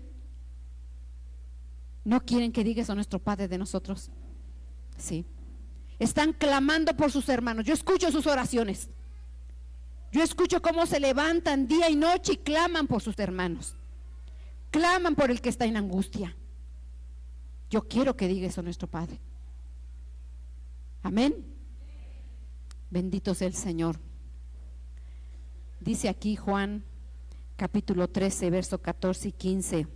¿No quieren que diga eso nuestro Padre de nosotros? Sí. Están clamando por sus hermanos. Yo escucho sus oraciones. Yo escucho cómo se levantan día y noche y claman por sus hermanos. Claman por el que está en angustia. Yo quiero que diga eso nuestro Padre. Amén. Bendito sea el Señor. Dice aquí Juan capítulo 13, verso 14 y 15.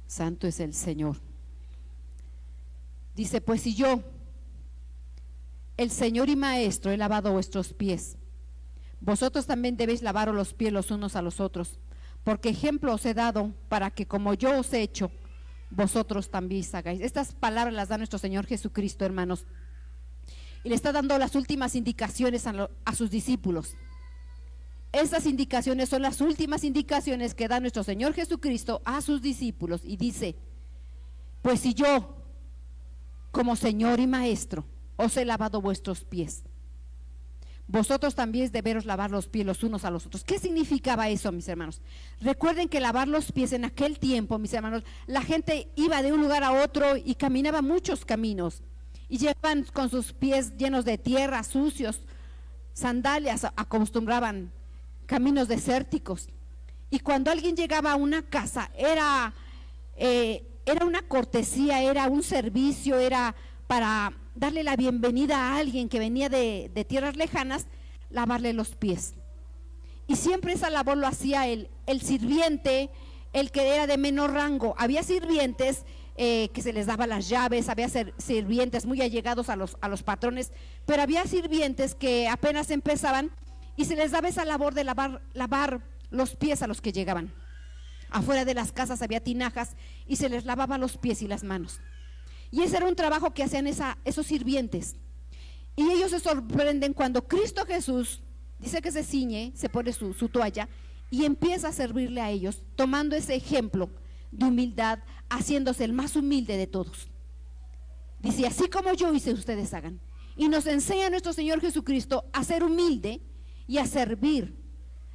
Santo es el Señor. Dice: pues si yo, el Señor y Maestro, he lavado vuestros pies, vosotros también debéis lavaros los pies los unos a los otros, porque ejemplo os he dado para que como yo os he hecho, vosotros también hagáis. Estas palabras las da nuestro Señor Jesucristo, hermanos, y le está dando las últimas indicaciones a sus discípulos. Estas indicaciones son las últimas indicaciones que da nuestro Señor Jesucristo a sus discípulos, y dice: pues si yo, como Señor y Maestro, os he lavado vuestros pies, vosotros también deberos lavar los pies los unos a los otros. ¿Qué significaba eso, mis hermanos? Recuerden que lavar los pies en aquel tiempo, mis hermanos, la gente iba de un lugar a otro y caminaba muchos caminos, y llevaban con sus pies llenos de tierra, sucios, sandalias, acostumbraban caminos desérticos. Y cuando alguien llegaba a una casa, era una cortesía, era un servicio, era para darle la bienvenida a alguien que venía de tierras lejanas, lavarle los pies. Y siempre esa labor lo hacía el sirviente, el que era de menor rango. Había sirvientes que se les daba las llaves, había sirvientes muy allegados a los patrones, pero había sirvientes que apenas empezaban y se les daba esa labor de lavar los pies a los que llegaban. Afuera de las casas había tinajas y se les lavaba los pies y las manos. Y ese era un trabajo que hacían esos sirvientes. Y ellos se sorprenden cuando Cristo Jesús dice que se ciñe, se pone su toalla y empieza a servirle a ellos, tomando ese ejemplo de humildad, haciéndose el más humilde de todos. Dice: así como yo hice, ustedes hagan. Y nos enseña nuestro Señor Jesucristo a ser humilde y a servir,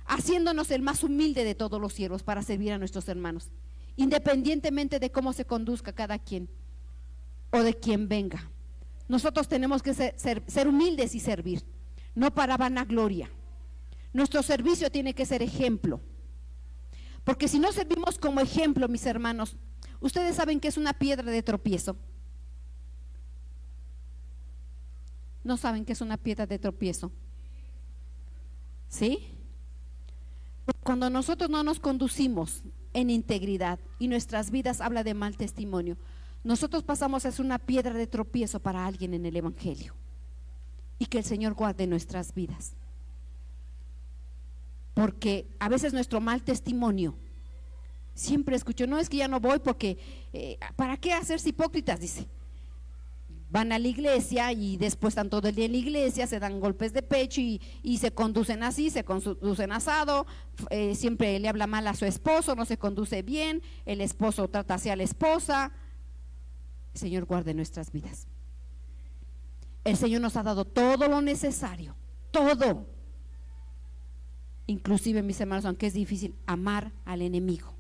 haciéndonos el más humilde de todos los siervos para servir a nuestros hermanos, independientemente de cómo se conduzca cada quien o de quien venga. Nosotros tenemos que ser humildes y servir, no para vanagloria. Nuestro servicio tiene que ser ejemplo, porque si no servimos como ejemplo, mis hermanos, ustedes saben que es una piedra de tropiezo. ¿No saben que es una piedra de tropiezo? ¿Sí? Cuando nosotros no nos conducimos en integridad y nuestras vidas habla de mal testimonio, nosotros pasamos a ser una piedra de tropiezo para alguien en el Evangelio. Y que el Señor guarde nuestras vidas, porque a veces nuestro mal testimonio, siempre escucho: no, es que ya no voy porque ¿para qué hacerse hipócritas? Dice, van a la iglesia y después están todo el día en la iglesia, se dan golpes de pecho y se conducen así, se conducen asado, siempre le habla mal a su esposo, no se conduce bien, el esposo trata así a la esposa. El Señor guarde nuestras vidas. El Señor nos ha dado todo lo necesario, todo, inclusive, mis hermanos, aunque es difícil, amar al enemigo,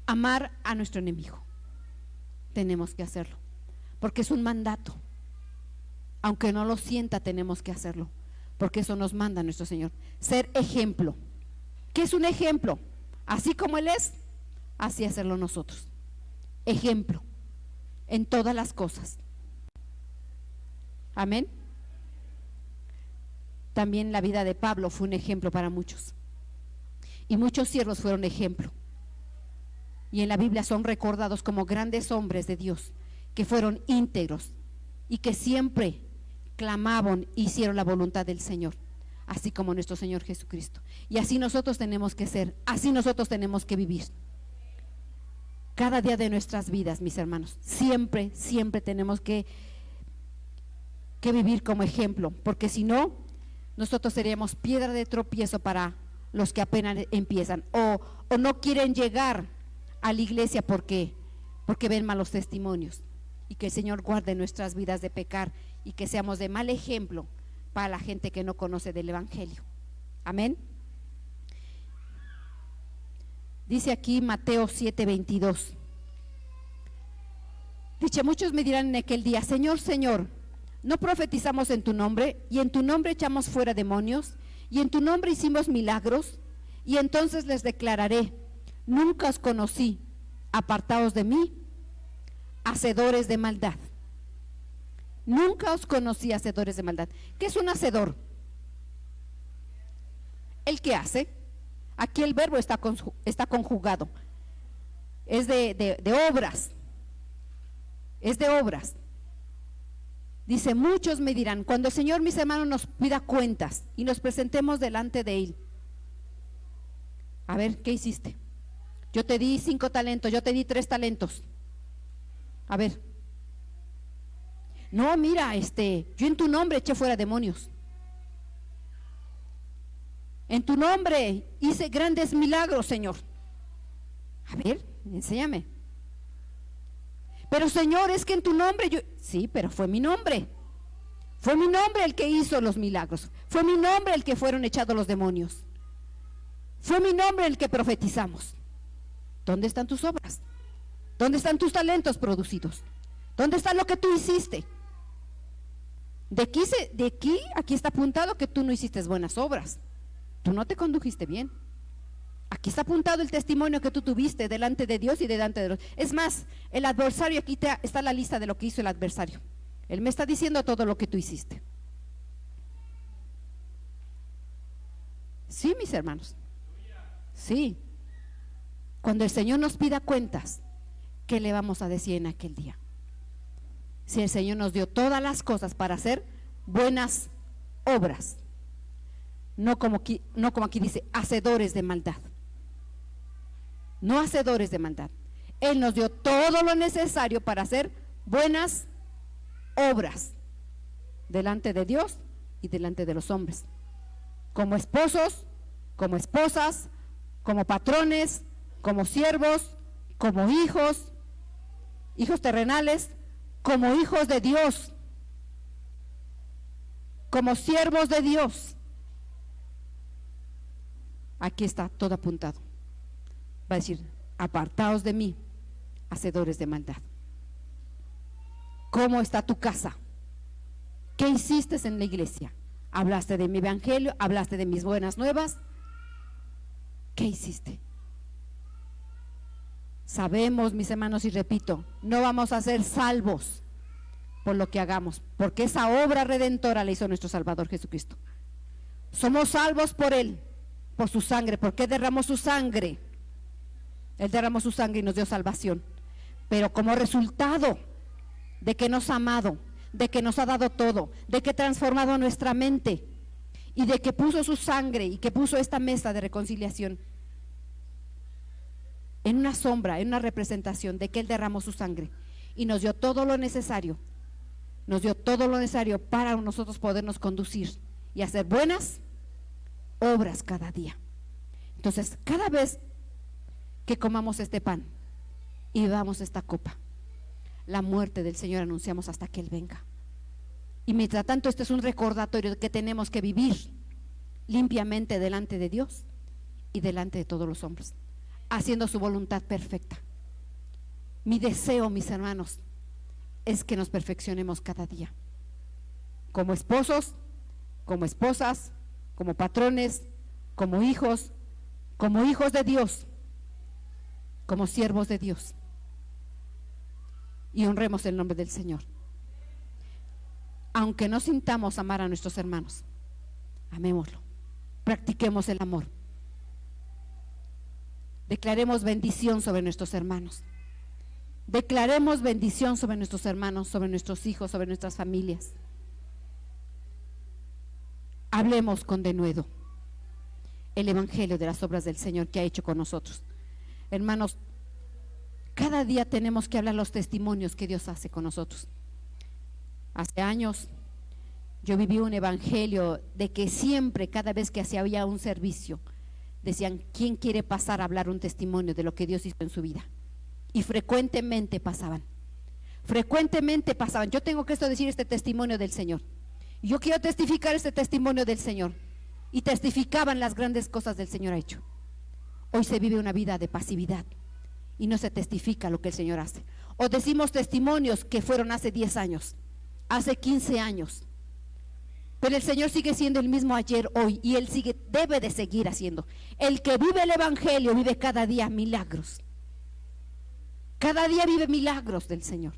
amar a nuestro enemigo. Tenemos que hacerlo, porque es un mandato. Aunque no lo sienta, tenemos que hacerlo, porque eso nos manda nuestro Señor. Ser ejemplo. ¿Qué es un ejemplo? Así como Él es, así hacerlo nosotros. Ejemplo en todas las cosas. Amén. También la vida de Pablo fue un ejemplo para muchos, y muchos siervos fueron ejemplo, y en la Biblia son recordados como grandes hombres de Dios que fueron íntegros y que siempre clamaban, hicieron la voluntad del Señor, así como nuestro Señor Jesucristo. Y así nosotros tenemos que ser, así nosotros tenemos que vivir. cada día de nuestras vidas, mis hermanos. Siempre, siempre tenemos que vivir como ejemplo, porque si no, nosotros seríamos piedra de tropiezo para los que apenas empiezan o no quieren llegar a la iglesia porque ven malos testimonios. Y que el Señor guarde nuestras vidas de pecar y que seamos de mal ejemplo para la gente que no conoce del Evangelio. Amén. Dice aquí Mateo 7:22. Dice: muchos me dirán en aquel día: Señor, Señor, ¿no profetizamos en tu nombre? Y en tu nombre echamos fuera demonios, y en tu nombre hicimos milagros. Y entonces les declararé: nunca os conocí, apartaos de mí, hacedores de maldad. Nunca os conocí, hacedores de maldad. ¿Qué es un hacedor? El que hace. Aquí el verbo está conjugado. Es de obras. Es de obras. Dice: muchos me dirán, cuando el Señor, mis hermanos, nos pida cuentas y nos presentemos delante de Él. A ver, ¿qué hiciste? Yo te di 5 talentos, yo te di 3 talentos. A ver. No, mira, yo en tu nombre eché fuera demonios. En tu nombre hice grandes milagros, Señor. A ver, enséñame. Pero Señor, es que en tu nombre yo... Sí, pero fue mi nombre. Fue mi nombre el que hizo los milagros. Fue mi nombre el que fueron echados los demonios. Fue mi nombre el que profetizamos. ¿Dónde están tus obras? ¿Dónde están tus talentos producidos? ¿Dónde está lo que tú hiciste? Aquí está apuntado que tú no hiciste buenas obras. Tú no te condujiste bien. Aquí está apuntado el testimonio que tú tuviste delante de Dios y delante de los... Es más, el adversario, aquí está la lista de lo que hizo el adversario. Él me está diciendo todo lo que tú hiciste. Sí, mis hermanos. Sí. Cuando el Señor nos pida cuentas, ¿qué le vamos a decir en aquel día? Si el Señor nos dio todas las cosas para hacer buenas obras, no como aquí dice, hacedores de maldad. No hacedores de maldad. Él nos dio todo lo necesario para hacer buenas obras delante de Dios y delante de los hombres, como esposos, como esposas, como patrones, como siervos, como hijos terrenales, como hijos de Dios, como siervos de Dios. Aquí está todo apuntado. Va a decir: apartaos de mí, hacedores de maldad. ¿Cómo está tu casa? ¿Qué hiciste en la iglesia? ¿Hablaste de mi evangelio? ¿Hablaste de mis buenas nuevas? ¿Qué hiciste? Sabemos, mis hermanos, y repito, no vamos a ser salvos por lo que hagamos, porque esa obra redentora la hizo nuestro Salvador Jesucristo. Somos salvos por Él, por su sangre. ¿Por qué derramó su sangre? Él derramó su sangre y nos dio salvación. Pero como resultado de que nos ha amado, de que nos ha dado todo, de que ha transformado nuestra mente y de que puso su sangre y que puso esta mesa de reconciliación en una sombra, en una representación de que Él derramó su sangre y nos dio todo lo necesario. Nos dio todo lo necesario para nosotros podernos conducir y hacer buenas obras cada día. Entonces, cada vez que comamos este pan y bebamos esta copa, la muerte del Señor anunciamos hasta que Él venga. Y mientras tanto, este es un recordatorio de que tenemos que vivir limpiamente delante de Dios y delante de todos los hombres, haciendo su voluntad perfecta. Mi deseo, mis hermanos, es que nos perfeccionemos cada día, como esposos, como esposas, como patrones, como hijos de Dios, como siervos de Dios, y honremos el nombre del Señor. Aunque no sintamos amar a nuestros hermanos, amémoslo, practiquemos el amor, declaremos bendición sobre nuestros hermanos, declaremos bendición sobre nuestros hermanos, sobre nuestros hijos, sobre nuestras familias. Hablemos con denuedo el evangelio de las obras del Señor que ha hecho con nosotros. Hermanos, Cada día tenemos que hablar los testimonios que Dios hace con nosotros. Hace años yo viví un evangelio de que siempre, cada vez que había un servicio, decían: ¿quién quiere pasar a hablar un testimonio de lo que Dios hizo en su vida? Y frecuentemente pasaban. Yo tengo que decir este testimonio del Señor. Yo quiero testificar este testimonio del Señor. Y testificaban las grandes cosas del Señor ha hecho. Hoy se vive una vida de pasividad y no se testifica lo que el Señor hace. O decimos testimonios que fueron hace 10 años, hace 15 años. Pero el Señor sigue siendo el mismo ayer, hoy, y Él debe de seguir haciendo. El que vive el evangelio vive cada día milagros. Cada día vive milagros del Señor.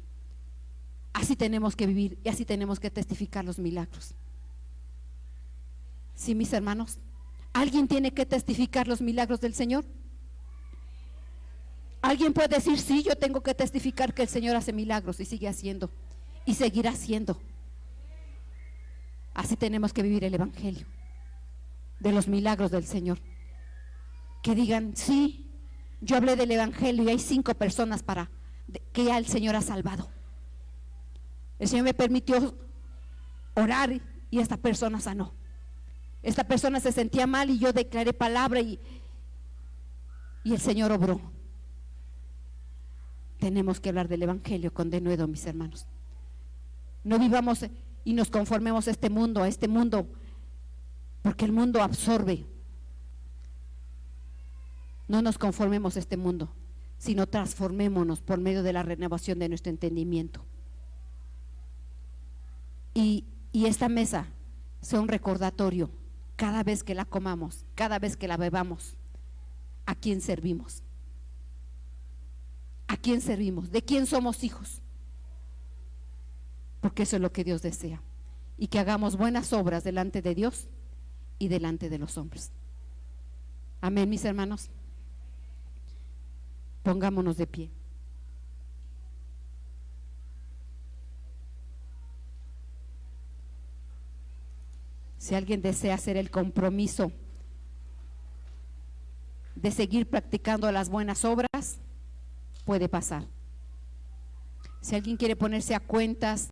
Así tenemos que vivir y así tenemos que testificar los milagros. Sí, mis hermanos, ¿alguien tiene que testificar los milagros del Señor? ¿Alguien puede decir: sí, yo tengo que testificar que el Señor hace milagros y sigue haciendo y seguirá haciendo? Así tenemos que vivir el evangelio de los milagros del Señor. Que digan: sí, yo hablé del evangelio y hay 5 personas que ya el Señor ha salvado. El Señor me permitió orar y esta persona sanó. Esta persona se sentía mal y yo declaré palabra y el Señor obró. Tenemos que hablar del evangelio con denuedo, mis hermanos. No vivamos y nos conformemos a este mundo, porque el mundo absorbe. No nos conformemos a este mundo, sino transformémonos por medio de la renovación de nuestro entendimiento. Y esta mesa sea un recordatorio, cada vez que la comamos, cada vez que la bebamos, ¿a quién servimos? ¿A quién servimos? ¿De quién somos hijos? Porque eso es lo que Dios desea. Y que hagamos buenas obras delante de Dios y delante de los hombres. Amén, mis hermanos. Pongámonos de pie. Si alguien desea hacer el compromiso de seguir practicando las buenas obras, puede pasar. Si alguien quiere ponerse a cuentas